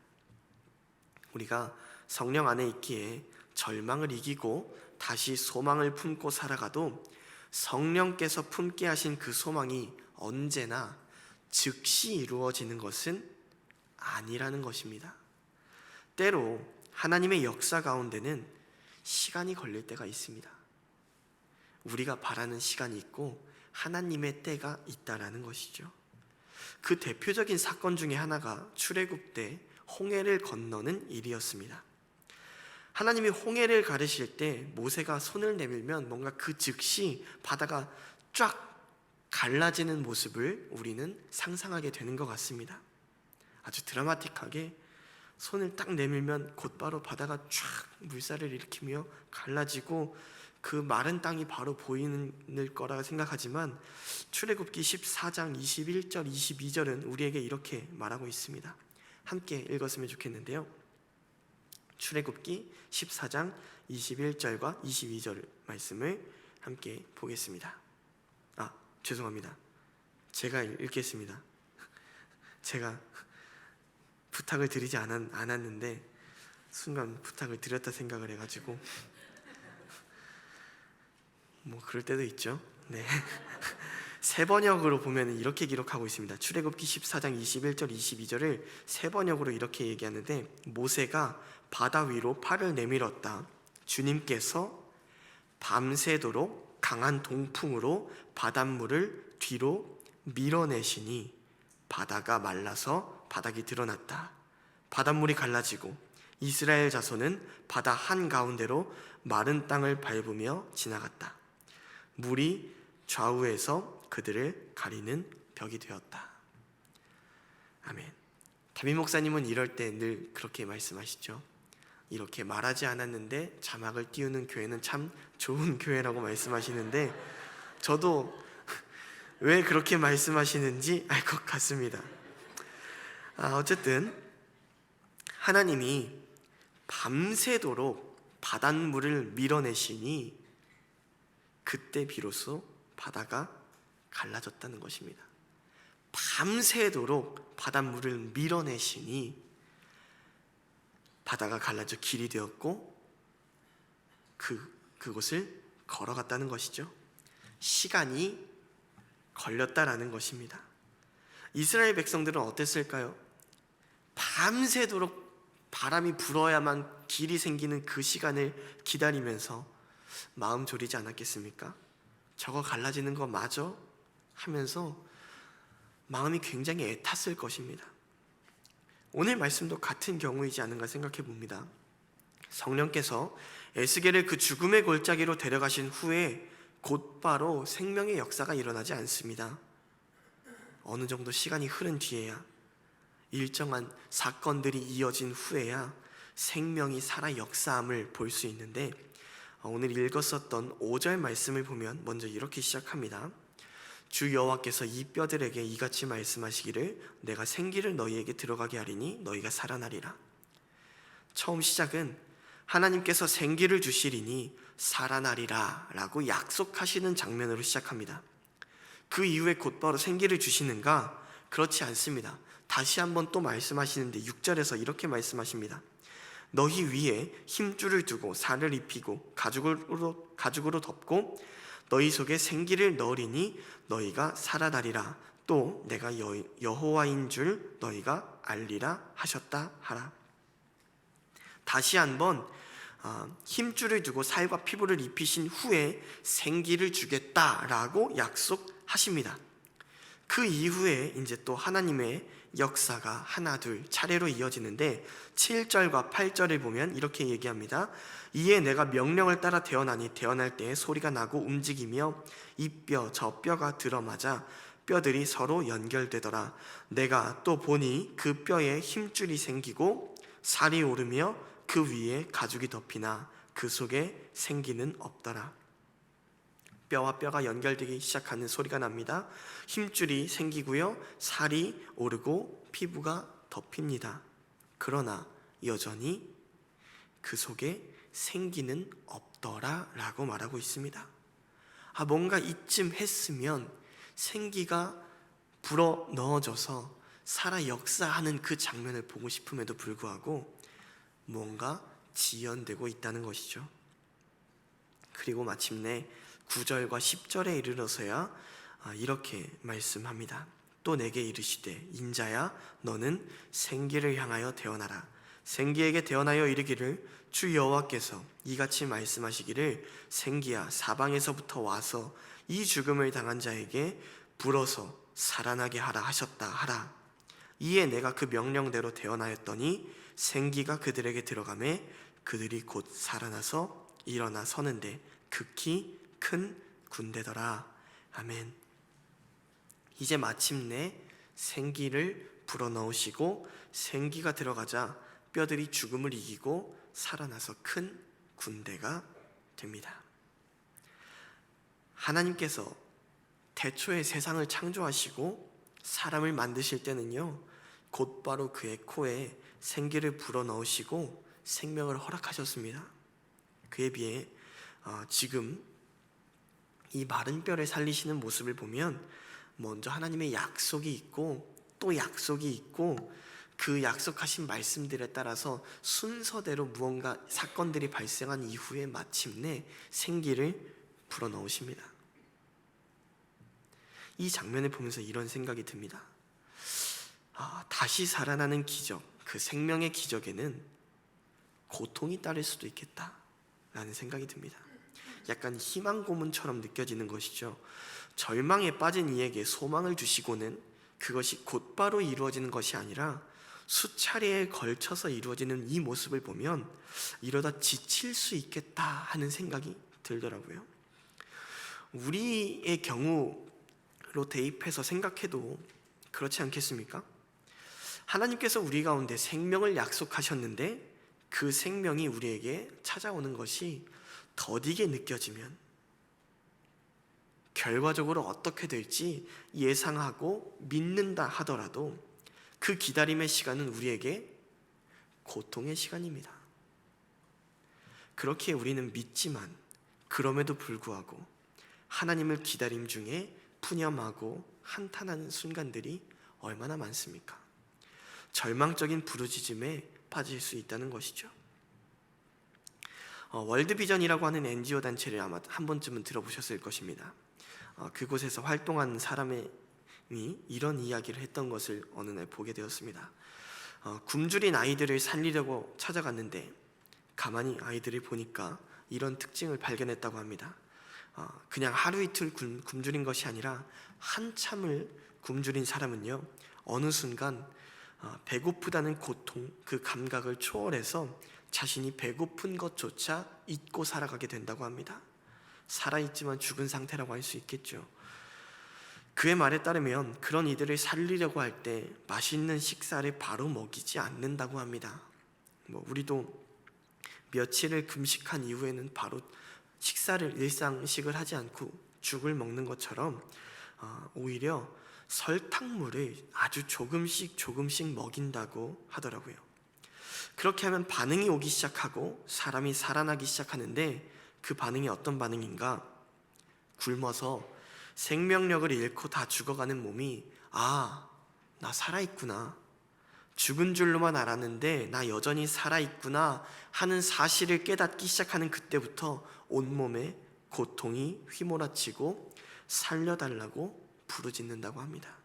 Speaker 2: 우리가 성령 안에 있기에 절망을 이기고 다시 소망을 품고 살아가도 성령께서 품게 하신 그 소망이 언제나 즉시 이루어지는 것은 아니라는 것입니다. 때로 하나님의 역사 가운데는 시간이 걸릴 때가 있습니다. 우리가 바라는 시간이 있고 하나님의 때가 있다라는 것이죠. 그 대표적인 사건 중에 하나가 출애굽 때 홍해를 건너는 일이었습니다. 하나님이 홍해를 가르실 때 모세가 손을 내밀면 뭔가 그 즉시 바다가 쫙 갈라지는 모습을 우리는 상상하게 되는 것 같습니다. 아주 드라마틱하게 손을 딱 내밀면 곧바로 바다가 쫙 물살을 일으키며 갈라지고 그 마른 땅이 바로 보이는 거라 생각하지만 출애굽기 14장 21절 22절은 우리에게 이렇게 말하고 있습니다. 함께 읽었으면 좋겠는데요. 출애굽기 14장 21절과 22절 말씀을 함께 보겠습니다. 죄송합니다. 제가 읽겠습니다. 제가 부탁을 드리지 않았는데 순간 부탁을 드렸다 생각을 해가지고 뭐 그럴 때도 있죠. 네. 세 번역으로 보면 이렇게 기록하고 있습니다. 출애굽기 14장 21절 22절을 세 번역으로 이렇게 얘기하는데, 모세가 바다 위로 팔을 내밀었다. 주님께서 밤새도록 강한 동풍으로 바닷물을 뒤로 밀어내시니 바다가 말라서 바닥이 드러났다. 바닷물이 갈라지고 이스라엘 자손은 바다 한가운데로 마른 땅을 밟으며 지나갔다. 물이 좌우에서 그들을 가리는 벽이 되었다. 아멘. 담임 목사님은 이럴 때 늘 그렇게 말씀하시죠. 이렇게 말하지 않았는데 자막을 띄우는 교회는 참 좋은 교회라고 말씀하시는데, 저도 왜 그렇게 말씀하시는지 알 것 같습니다. 어쨌든 하나님이 밤새도록 바닷물을 밀어내시니 그때 비로소 바다가 갈라졌다는 것입니다. 밤새도록 바닷물을 밀어내시니 바다가 갈라져 길이 되었고 그곳을 걸어갔다는 것이죠. 시간이 걸렸다라는 것입니다. 이스라엘 백성들은 어땠을까요? 밤새도록 바람이 불어야만 길이 생기는 그 시간을 기다리면서 마음 졸이지 않았겠습니까? 저거 갈라지는 거 맞아? 하면서 마음이 굉장히 애탔을 것입니다. 오늘 말씀도 같은 경우이지 않은가 생각해 봅니다. 성령께서 에스겔을 그 죽음의 골짜기로 데려가신 후에 곧바로 생명의 역사가 일어나지 않습니다. 어느 정도 시간이 흐른 뒤에야, 일정한 사건들이 이어진 후에야 생명이 살아 역사함을 볼 수 있는데, 오늘 읽었었던 5절 말씀을 보면 먼저 이렇게 시작합니다. 주 여호와께서 이 뼈들에게 이같이 말씀하시기를 내가 생기를 너희에게 들어가게 하리니 너희가 살아나리라. 처음 시작은 하나님께서 생기를 주시리니 살아나리라 라고 약속하시는 장면으로 시작합니다. 그 이후에 곧바로 생기를 주시는가? 그렇지 않습니다. 다시 한번 또 말씀하시는데 6절에서 이렇게 말씀하십니다. 너희 위에 힘줄을 두고 살을 입히고 가죽으로 덮고 너희 속에 생기를 넣으리니 너희가 살아나리라. 또 내가 여호와인 줄 너희가 알리라 하셨다 하라. 다시 한번 힘줄을 두고 살과 피부를 입히신 후에 생기를 주겠다라고 약속하십니다. 그 이후에 이제 또 하나님의 역사가 하나 둘 차례로 이어지는데 7절과 8절을 보면 이렇게 얘기합니다. 이에 내가 명령을 따라 태어나니 태어날 때에 소리가 나고 움직이며 이 뼈 저 뼈가 들어맞아 뼈들이 서로 연결되더라. 내가 또 보니 그 뼈에 힘줄이 생기고 살이 오르며 그 위에 가죽이 덮이나 그 속에 생기는 없더라. 뼈와 뼈가 연결되기 시작하는 소리가 납니다. 힘줄이 생기고요, 살이 오르고 피부가 덮입니다. 그러나 여전히 그 속에 생기는 없더라 라고 말하고 있습니다. 뭔가 이쯤 했으면 생기가 불어 넣어져서 살아 역사하는 그 장면을 보고 싶음에도 불구하고 뭔가 지연되고 있다는 것이죠. 그리고 마침내 9절과 10절에 이르러서야 이렇게 말씀합니다. 또 내게 이르시되 인자야 너는 생기를 향하여 태어나라. 생기에게 태어나여 이르기를 주 여호와께서 이같이 말씀하시기를 생기야 사방에서부터 와서 이 죽음을 당한 자에게 불어서 살아나게 하라 하셨다 하라. 이에 내가 그 명령대로 태어나였더니 생기가 그들에게 들어가매 그들이 곧 살아나서 일어나 서는데 극히 큰 군대더라. 아멘. 이제 마침내 생기를 불어넣으시고 생기가 들어가자 뼈들이 죽음을 이기고 살아나서 큰 군대가 됩니다. 하나님께서 태초에 세상을 창조하시고 사람을 만드실 때는요, 곧바로 그의 코에 생기를 불어넣으시고 생명을 허락하셨습니다. 그에 비해 지금 이 마른 뼈를 살리시는 모습을 보면 먼저 하나님의 약속이 있고 또 약속이 있고 그 약속하신 말씀들에 따라서 순서대로 무언가 사건들이 발생한 이후에 마침내 생기를 불어넣으십니다. 이 장면을 보면서 이런 생각이 듭니다. 다시 살아나는 기적, 그 생명의 기적에는 고통이 따를 수도 있겠다라는 생각이 듭니다. 약간 희망 고문처럼 느껴지는 것이죠. 절망에 빠진 이에게 소망을 주시고는 그것이 곧바로 이루어지는 것이 아니라 수차례에 걸쳐서 이루어지는 이 모습을 보면 이러다 지칠 수 있겠다 하는 생각이 들더라고요. 우리의 경우로 대입해서 생각해도 그렇지 않겠습니까? 하나님께서 우리 가운데 생명을 약속하셨는데 그 생명이 우리에게 찾아오는 것이 더디게 느껴지면 결과적으로 어떻게 될지 예상하고 믿는다 하더라도 그 기다림의 시간은 우리에게 고통의 시간입니다. 그렇게 우리는 믿지만 그럼에도 불구하고 하나님을 기다림 중에 푸념하고 한탄하는 순간들이 얼마나 많습니까? 절망적인 부르짖음에 빠질 수 있다는 것이죠. 월드비전이라고 하는 NGO 단체를 아마 한 번쯤은 들어보셨을 것입니다. 그곳에서 활동하는 사람이 이런 이야기를 했던 것을 어느 날 보게 되었습니다. 굶주린 아이들을 살리려고 찾아갔는데 가만히 아이들을 보니까 이런 특징을 발견했다고 합니다. 그냥 하루 이틀 굶주린 것이 아니라 한참을 굶주린 사람은요, 어느 순간 배고프다는 고통, 그 감각을 초월해서 자신이 배고픈 것조차 잊고 살아가게 된다고 합니다. 살아있지만 죽은 상태라고 할 수 있겠죠. 그의 말에 따르면 그런 이들을 살리려고 할 때 맛있는 식사를 바로 먹이지 않는다고 합니다. 우리도 며칠을 금식한 이후에는 바로 일상식을 하지 않고 죽을 먹는 것처럼 오히려 설탕물을 아주 조금씩 먹인다고 하더라고요. 그렇게 하면 반응이 오기 시작하고 사람이 살아나기 시작하는데 그 반응이 어떤 반응인가? 굶어서 생명력을 잃고 다 죽어가는 몸이 나 살아있구나, 죽은 줄로만 알았는데 나 여전히 살아있구나 하는 사실을 깨닫기 시작하는 그때부터 온몸에 고통이 휘몰아치고 살려달라고 부르짖는다고 합니다.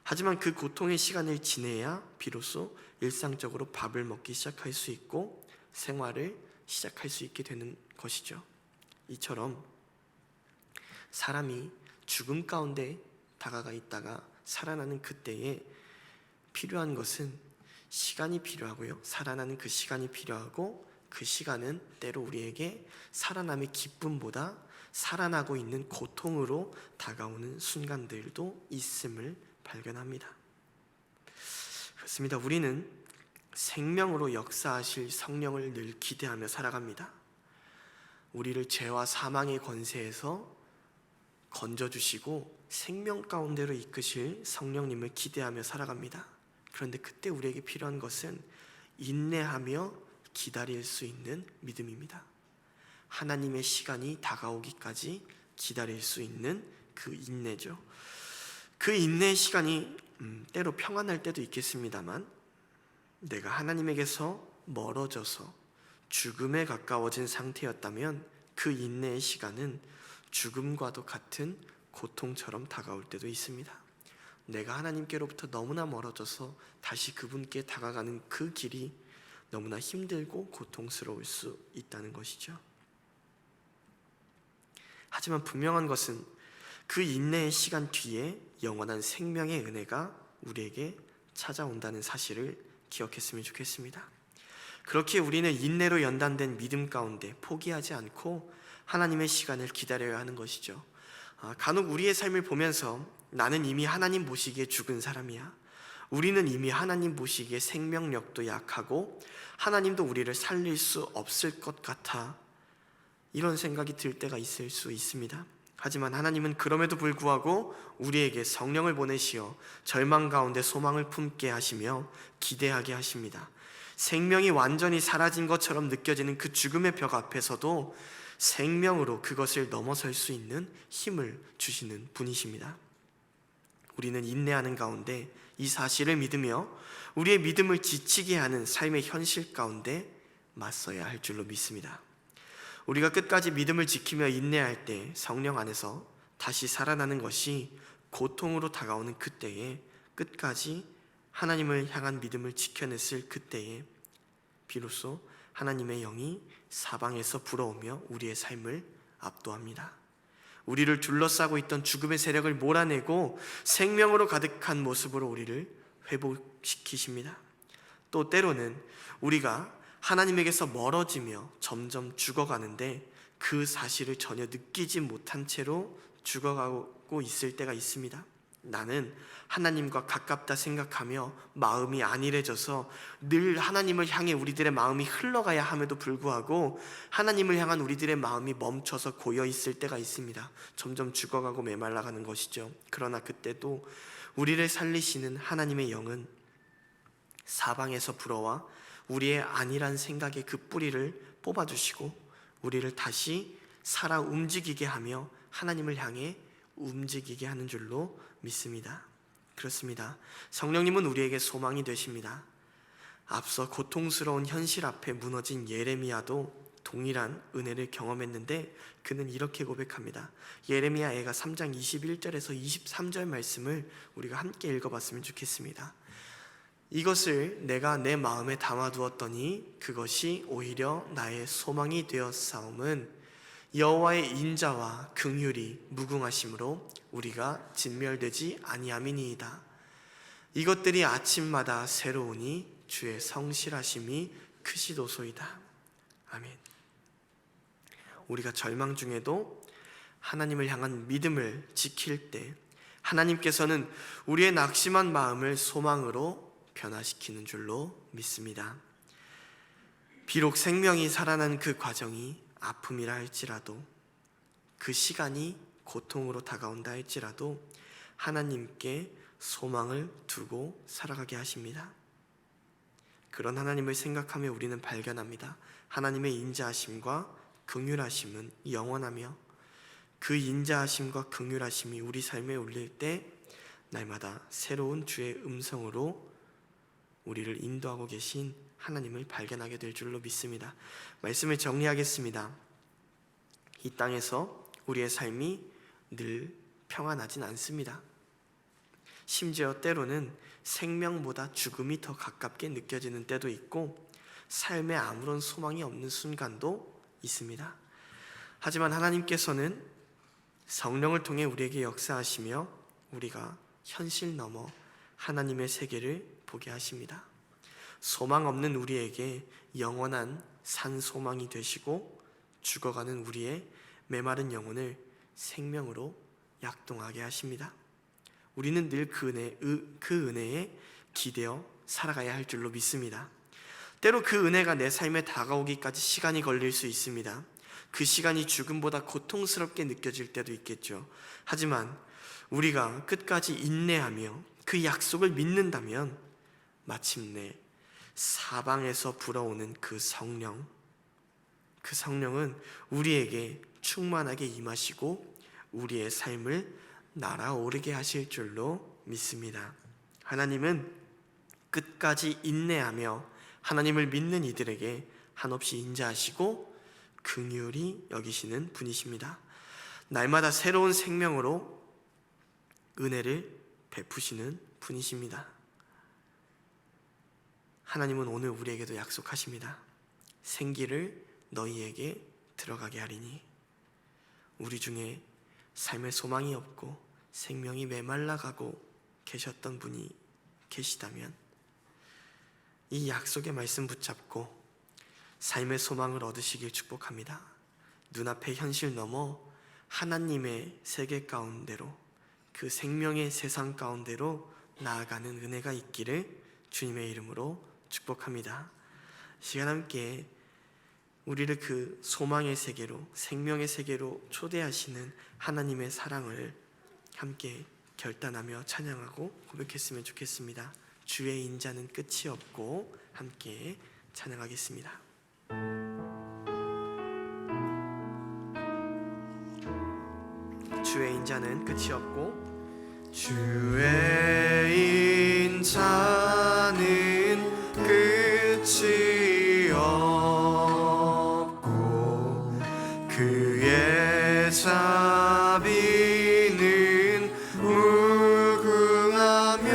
Speaker 2: 하지만 그 고통의 시간을 지내야 비로소 일상적으로 밥을 먹기 시작할 수 있고 생활을 시작할 수 있게 되는 것이죠. 이처럼 사람이 죽음 가운데 다가가 있다가 살아나는 그때에 필요한 것은 시간이 필요하고요, 살아나는 그 시간이 필요하고, 그 시간은 때로 우리에게 살아남의 기쁨보다 살아나고 있는 고통으로 다가오는 순간들도 있음을 발견합니다. 그렇습니다. 우리는 생명으로 역사하실 성령을 늘 기대하며 살아갑니다. 우리를 죄와 사망의 권세에서 건져주시고 생명 가운데로 이끄실 성령님을 기대하며 살아갑니다. 그런데 그때 우리에게 필요한 것은 인내하며 기다릴 수 있는 믿음입니다. 하나님의 시간이 다가오기까지 기다릴 수 있는 그 인내죠. 그 인내의 시간이 때로 평안할 때도 있겠습니다만, 내가 하나님에게서 멀어져서 죽음에 가까워진 상태였다면 그 인내의 시간은 죽음과도 같은 고통처럼 다가올 때도 있습니다. 내가 하나님께로부터 너무나 멀어져서 다시 그분께 다가가는 그 길이 너무나 힘들고 고통스러울 수 있다는 것이죠. 하지만 분명한 것은 그 인내의 시간 뒤에 영원한 생명의 은혜가 우리에게 찾아온다는 사실을 기억했으면 좋겠습니다. 그렇게 우리는 인내로 연단된 믿음 가운데 포기하지 않고 하나님의 시간을 기다려야 하는 것이죠. 간혹 우리의 삶을 보면서 나는 이미 하나님 보시기에 죽은 사람이야, 우리는 이미 하나님 보시기에 생명력도 약하고 하나님도 우리를 살릴 수 없을 것 같아, 이런 생각이 들 때가 있을 수 있습니다. 하지만 하나님은 그럼에도 불구하고 우리에게 성령을 보내시어 절망 가운데 소망을 품게 하시며 기대하게 하십니다. 생명이 완전히 사라진 것처럼 느껴지는 그 죽음의 벽 앞에서도 생명으로 그것을 넘어설 수 있는 힘을 주시는 분이십니다. 우리는 인내하는 가운데 이 사실을 믿으며 우리의 믿음을 지치게 하는 삶의 현실 가운데 맞서야 할 줄로 믿습니다. 우리가 끝까지 믿음을 지키며 인내할 때 성령 안에서 다시 살아나는 것이 고통으로 다가오는 그때에, 끝까지 하나님을 향한 믿음을 지켜냈을 그때에 비로소 하나님의 영이 사방에서 불어오며 우리의 삶을 압도합니다. 우리를 둘러싸고 있던 죽음의 세력을 몰아내고 생명으로 가득한 모습으로 우리를 회복시키십니다. 또 때로는 우리가 하나님에게서 멀어지며 점점 죽어가는데 그 사실을 전혀 느끼지 못한 채로 죽어가고 있을 때가 있습니다. 나는 하나님과 가깝다 생각하며 마음이 안일해져서 늘 하나님을 향해 우리들의 마음이 흘러가야 함에도 불구하고 하나님을 향한 우리들의 마음이 멈춰서 고여 있을 때가 있습니다. 점점 죽어가고 메말라가는 것이죠. 그러나 그때도 우리를 살리시는 하나님의 영은 사방에서 불어와 우리의 안일한 생각의 그 뿌리를 뽑아주시고 우리를 다시 살아 움직이게 하며 하나님을 향해 움직이게 하는 줄로 믿습니다. 그렇습니다. 성령님은 우리에게 소망이 되십니다. 앞서 고통스러운 현실 앞에 무너진 예레미야도 동일한 은혜를 경험했는데 그는 이렇게 고백합니다. 예레미야애가 3장 21절에서 23절 말씀을 우리가 함께 읽어봤으면 좋겠습니다. 이것을 내가 내 마음에 담아두었더니 그것이 오히려 나의 소망이 되었사옴은 여호와의 인자와 긍휼이 무궁하심으로 우리가 진멸되지 아니함이니이다. 이것들이 아침마다 새로우니 주의 성실하심이 크시도소이다. 아멘. 우리가 절망 중에도 하나님을 향한 믿음을 지킬 때 하나님께서는 우리의 낙심한 마음을 소망으로 변화시키는 줄로 믿습니다. 비록 생명이 살아난 그 과정이 아픔이라 할지라도, 그 시간이 고통으로 다가온다 할지라도 하나님께 소망을 두고 살아가게 하십니다. 그런 하나님을 생각하며 우리는 발견합니다. 하나님의 인자하심과 긍휼하심은 영원하며 그 인자하심과 긍휼하심이 우리 삶에 울릴 때 날마다 새로운 주의 음성으로 우리를 인도하고 계신 하나님을 발견하게 될 줄로 믿습니다. 말씀을 정리하겠습니다. 이 땅에서 우리의 삶이 늘 평안하진 않습니다. 심지어 때로는 생명보다 죽음이 더 가깝게 느껴지는 때도 있고 삶에 아무런 소망이 없는 순간도 있습니다. 하지만 하나님께서는 성령을 통해 우리에게 역사하시며 우리가 현실 넘어 하나님의 세계를 보게 하십니다. 소망 없는 우리에게 영원한 산 소망이 되시고 죽어가는 우리의 메마른 영혼을 생명으로 약동하게 하십니다. 우리는 늘 그 은혜에 기대어 살아가야 할 줄로 믿습니다. 때로 그 은혜가 내 삶에 다가오기까지 시간이 걸릴 수 있습니다. 그 시간이 죽음보다 고통스럽게 느껴질 때도 있겠죠. 하지만 우리가 끝까지 인내하며 그 약속을 믿는다면 마침내 사방에서 불어오는 그 성령은 우리에게 충만하게 임하시고 우리의 삶을 날아오르게 하실 줄로 믿습니다. 하나님은 끝까지 인내하며 하나님을 믿는 이들에게 한없이 인자하시고 긍휼히 여기시는 분이십니다. 날마다 새로운 생명으로 은혜를 베푸시는 분이십니다. 하나님은 오늘 우리에게도 약속하십니다. 생기를 너희에게 들어가게 하리니. 우리 중에 삶의 소망이 없고 생명이 메말라가고 계셨던 분이 계시다면 이 약속의 말씀 붙잡고 삶의 소망을 얻으시길 축복합니다. 눈앞의 현실 넘어 하나님의 세계 가운데로, 그 생명의 세상 가운데로 나아가는 은혜가 있기를 주님의 이름으로 축복합니다. 시간 함께 우리를 그 소망의 세계로, 생명의 세계로 초대하시는 하나님의 사랑을 함께 결단하며 찬양하고 고백했으면 좋겠습니다. 주의 인자는 끝이 없고 함께 찬양하겠습니다. 주의 인자는 끝이 없고 주의 인자는 끝이 없고 그의 자비는 무궁하며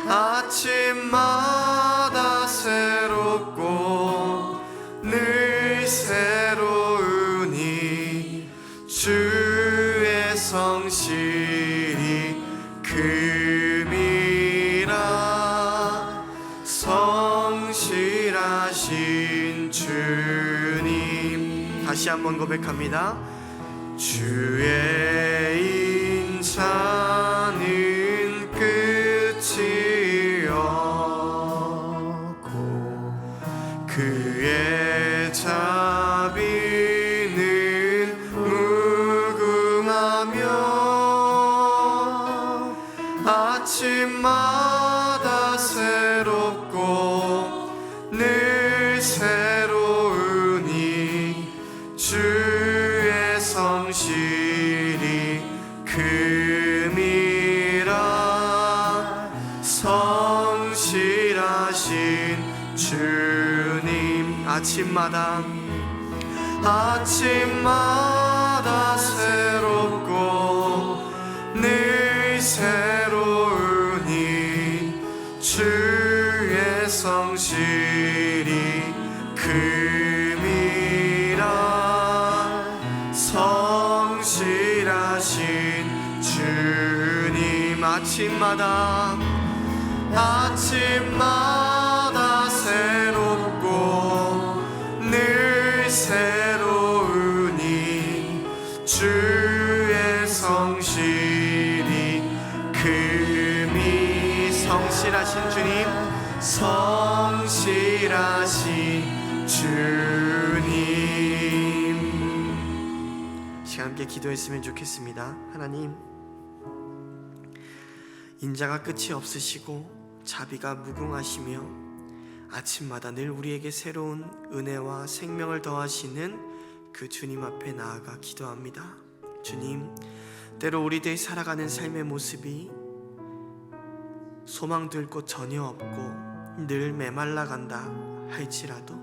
Speaker 2: 아침마다 새롭고 늘 새로우니 주의 성실이 금이라. 성실하신 주님, 다시 한번 고백합니다. 주의 인자는 끝이 없고 그의 자비는 무궁하며 아침마다 새롭고 늘 새로우니 주의 성실이 금이라. 성실하신 주님, 아침마다 새롭고 늘 새로우니 주의 성실이 금이라. 성실하신 주님, 아침마다 새롭고 늘 새로우니 주의 성실이 금이. 성실하신 주님, 성실하신 주님. 시간 함께 기도했으면 좋겠습니다. 하나님, 인자가 끝이 없으시고 자비가 무궁하시며 아침마다 늘 우리에게 새로운 은혜와 생명을 더하시는 그 주님 앞에 나아가 기도합니다. 주님, 때로 우리들이 살아가는 삶의 모습이 소망도 잃고 전혀 없고 늘 메말라 간다 할지라도,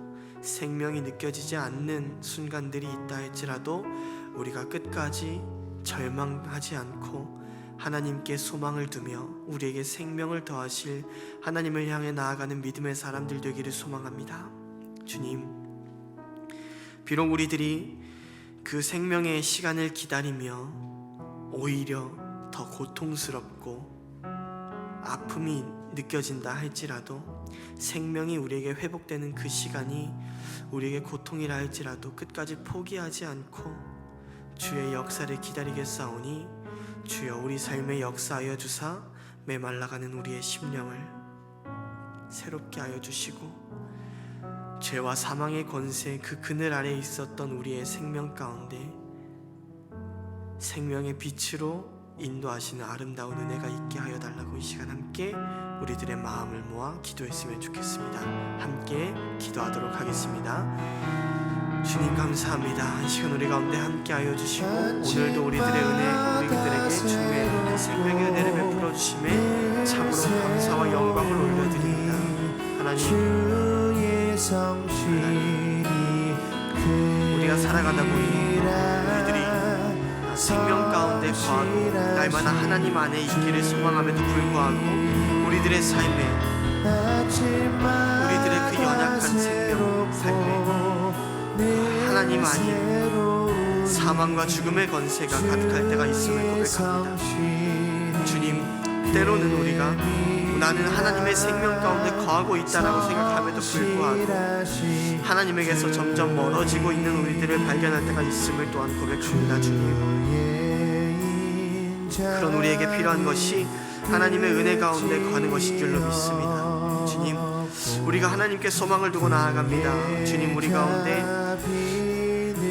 Speaker 2: 생명이 느껴지지 않는 순간들이 있다 할지라도 우리가 끝까지 절망하지 않고 하나님께 소망을 두며 우리에게 생명을 더하실 하나님을 향해 나아가는 믿음의 사람들 되기를 소망합니다. 주님, 비록 우리들이 그 생명의 시간을 기다리며 오히려 더 고통스럽고 아픔이 느껴진다 할지라도, 생명이 우리에게 회복되는 그 시간이 우리에게 고통이라 할지라도 끝까지 포기하지 않고 주의 역사를 기다리겠사오니 주여 우리 삶에 역사하여 주사 메말라가는 우리의 심령을 새롭게 하여 주시고, 죄와 사망의 권세 그 그늘 아래에 있었던 우리의 생명 가운데 생명의 빛으로 인도하시는 아름다운 은혜가 있게 하여 달라고 이 시간 함께 우리들의 마음을 모아 기도했으면 좋겠습니다. 함께 기도하도록 하겠습니다. 주님 감사합니다. 이 시간 우리 가운데 함께 하여 주시고 오늘도 우리들의 은혜, 우리들에게 주의 생명의 은혜를 베풀어 주심에 참으로 감사와 영광을 올려드립니다. 하나님, 우리가 살아가다 보니 우리들이 생명 가운데 거하고 날마다 하나님 안에 있기를 소망함에도 불구하고 우리들의 삶에, 우리들의 그 연약한 생명 삶에 하나님 아닌 사망과 죽음의 권세가 가득할 때가 있음을 고백합니다. 주님, 때로는 우리가 나는 하나님의 생명 가운데 거하고 있다라고 생각함에도 불구하고 하나님에게서 점점 멀어지고 있는 우리들을 발견할 때가 있음을 또한 고백합니다. 주님, 그런 우리에게 필요한 것이 하나님의 은혜 가운데 거하는 것인 줄로 믿습니다. 주님, 우리가 하나님께 소망을 두고 나아갑니다. 주님, 우리 가운데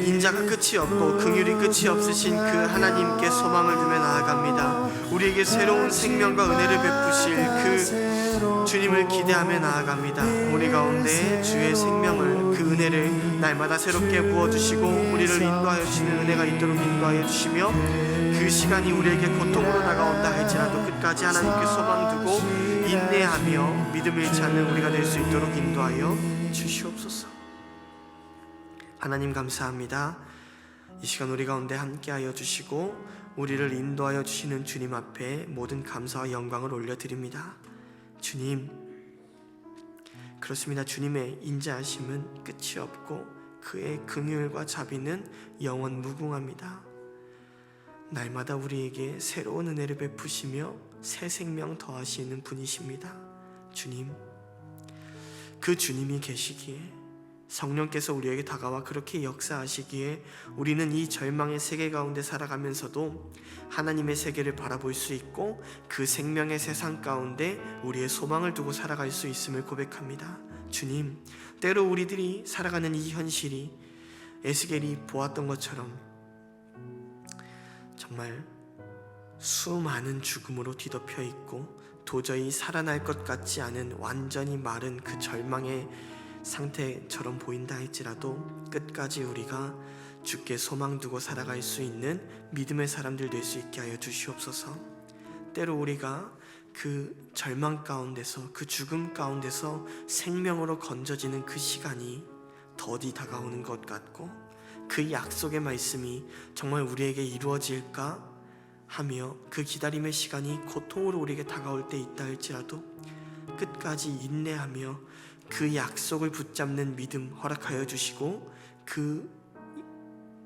Speaker 2: 인자가 끝이 없고 긍휼이 끝이 없으신 그 하나님께 소망을 두며 나아갑니다. 우리에게 새로운 생명과 은혜를 베푸실 그 주님을 기대하며 나아갑니다. 우리 가운데 주의 생명을, 그 은혜를 날마다 새롭게 부어주시고 우리를 인도하여 주시는 은혜가 있도록 인도하여 주시며, 그 시간이 우리에게 고통으로 다가온다 할지라도 끝까지 하나님께 소망 두고 인내하며 믿음을 잃지 않는 우리가 될 수 있도록 인도하여 주시옵소서. 하나님 감사합니다. 이 시간 우리 가운데 함께하여 주시고 우리를 인도하여 주시는 주님 앞에 모든 감사와 영광을 올려드립니다. 주님, 그렇습니다. 주님의 인자하심은 끝이 없고 그의 긍휼과 자비는 영원 무궁합니다. 날마다 우리에게 새로운 은혜를 베푸시며 새 생명 더하시는 분이십니다. 주님, 그 주님이 계시기에, 성령께서 우리에게 다가와 그렇게 역사하시기에 우리는 이 절망의 세계 가운데 살아가면서도 하나님의 세계를 바라볼 수 있고 그 생명의 세상 가운데 우리의 소망을 두고 살아갈 수 있음을 고백합니다. 주님, 때로 우리들이 살아가는 이 현실이 에스겔이 보았던 것처럼 정말 수많은 죽음으로 뒤덮여 있고 도저히 살아날 것 같지 않은 완전히 마른 그 절망의 상태처럼 보인다 할지라도 끝까지 우리가 주께 소망 두고 살아갈 수 있는 믿음의 사람들 될 수 있게 하여 주시옵소서. 때로 우리가 그 절망 가운데서, 그 죽음 가운데서 생명으로 건져지는 그 시간이 더디 다가오는 것 같고 그 약속의 말씀이 정말 우리에게 이루어질까 하며 그 기다림의 시간이 고통으로 우리에게 다가올 때 있다 할지라도 끝까지 인내하며 그 약속을 붙잡는 믿음 허락하여 주시고 그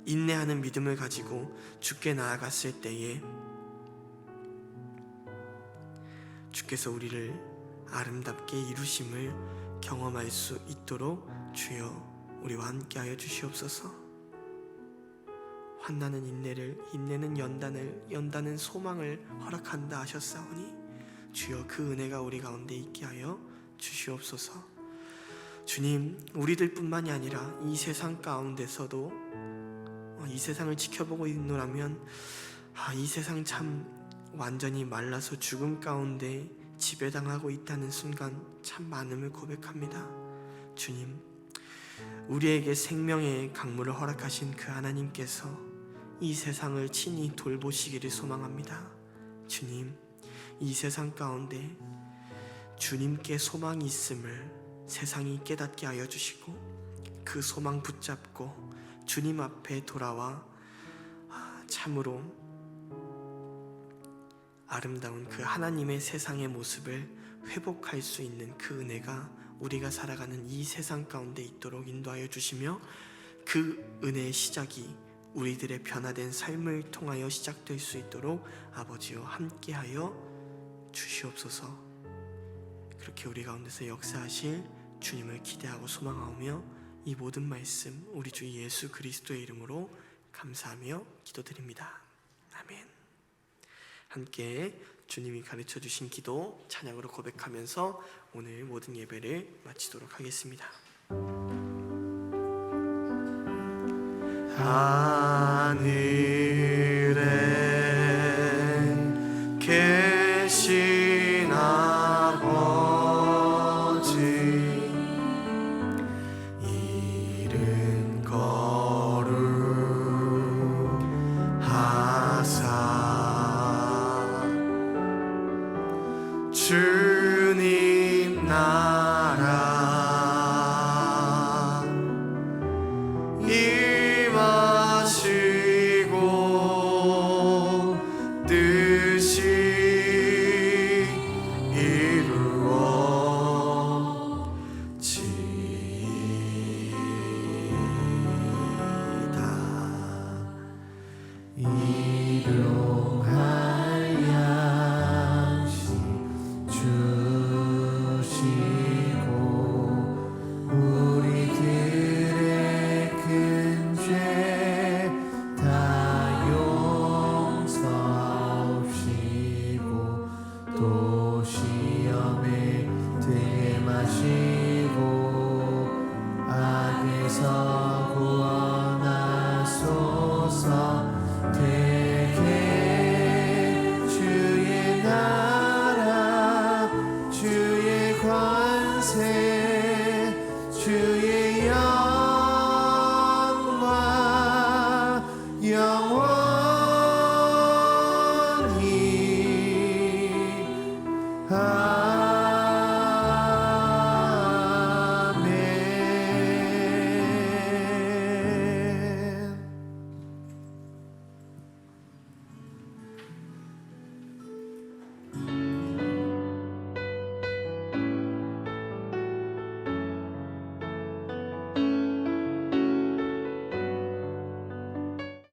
Speaker 2: 인내하는 믿음을 가지고 주께 나아갔을 때에 주께서 우리를 아름답게 이루심을 경험할 수 있도록 주여 우리와 함께하여 주시옵소서. 환난은 인내를, 인내는 연단을, 연단은 소망을 허락한다 하셨사오니 주여 그 은혜가 우리 가운데 있게 하여 주시옵소서. 주님, 우리들 뿐만이 아니라 이 세상 가운데서도 이 세상을 지켜보고 있노라면 이 세상 참 완전히 말라서 죽음 가운데 지배당하고 있다는 순간 참 많음을 고백합니다. 주님, 우리에게 생명의 강물을 허락하신 그 하나님께서 이 세상을 친히 돌보시기를 소망합니다. 주님, 이 세상 가운데 주님께 소망이 있음을 세상이 깨닫게 하여 주시고 그 소망 붙잡고 주님 앞에 돌아와 참으로 아름다운 그 하나님의 세상의 모습을 회복할 수 있는 그 은혜가 우리가 살아가는 이 세상 가운데 있도록 인도하여 주시며 그 은혜의 시작이 우리들의 변화된 삶을 통하여 시작될 수 있도록 아버지와 함께하여 주시옵소서. 그렇게 우리 가운데서 역사하실 주님을 기대하고 소망하며 이 모든 말씀 우리 주 예수 그리스도의 이름으로 감사하며 기도드립니다. 아멘. 함께 주님이 가르쳐 주신 기도 찬양으로 고백하면서 오늘 모든 예배를 마치도록 하겠습니다. 하늘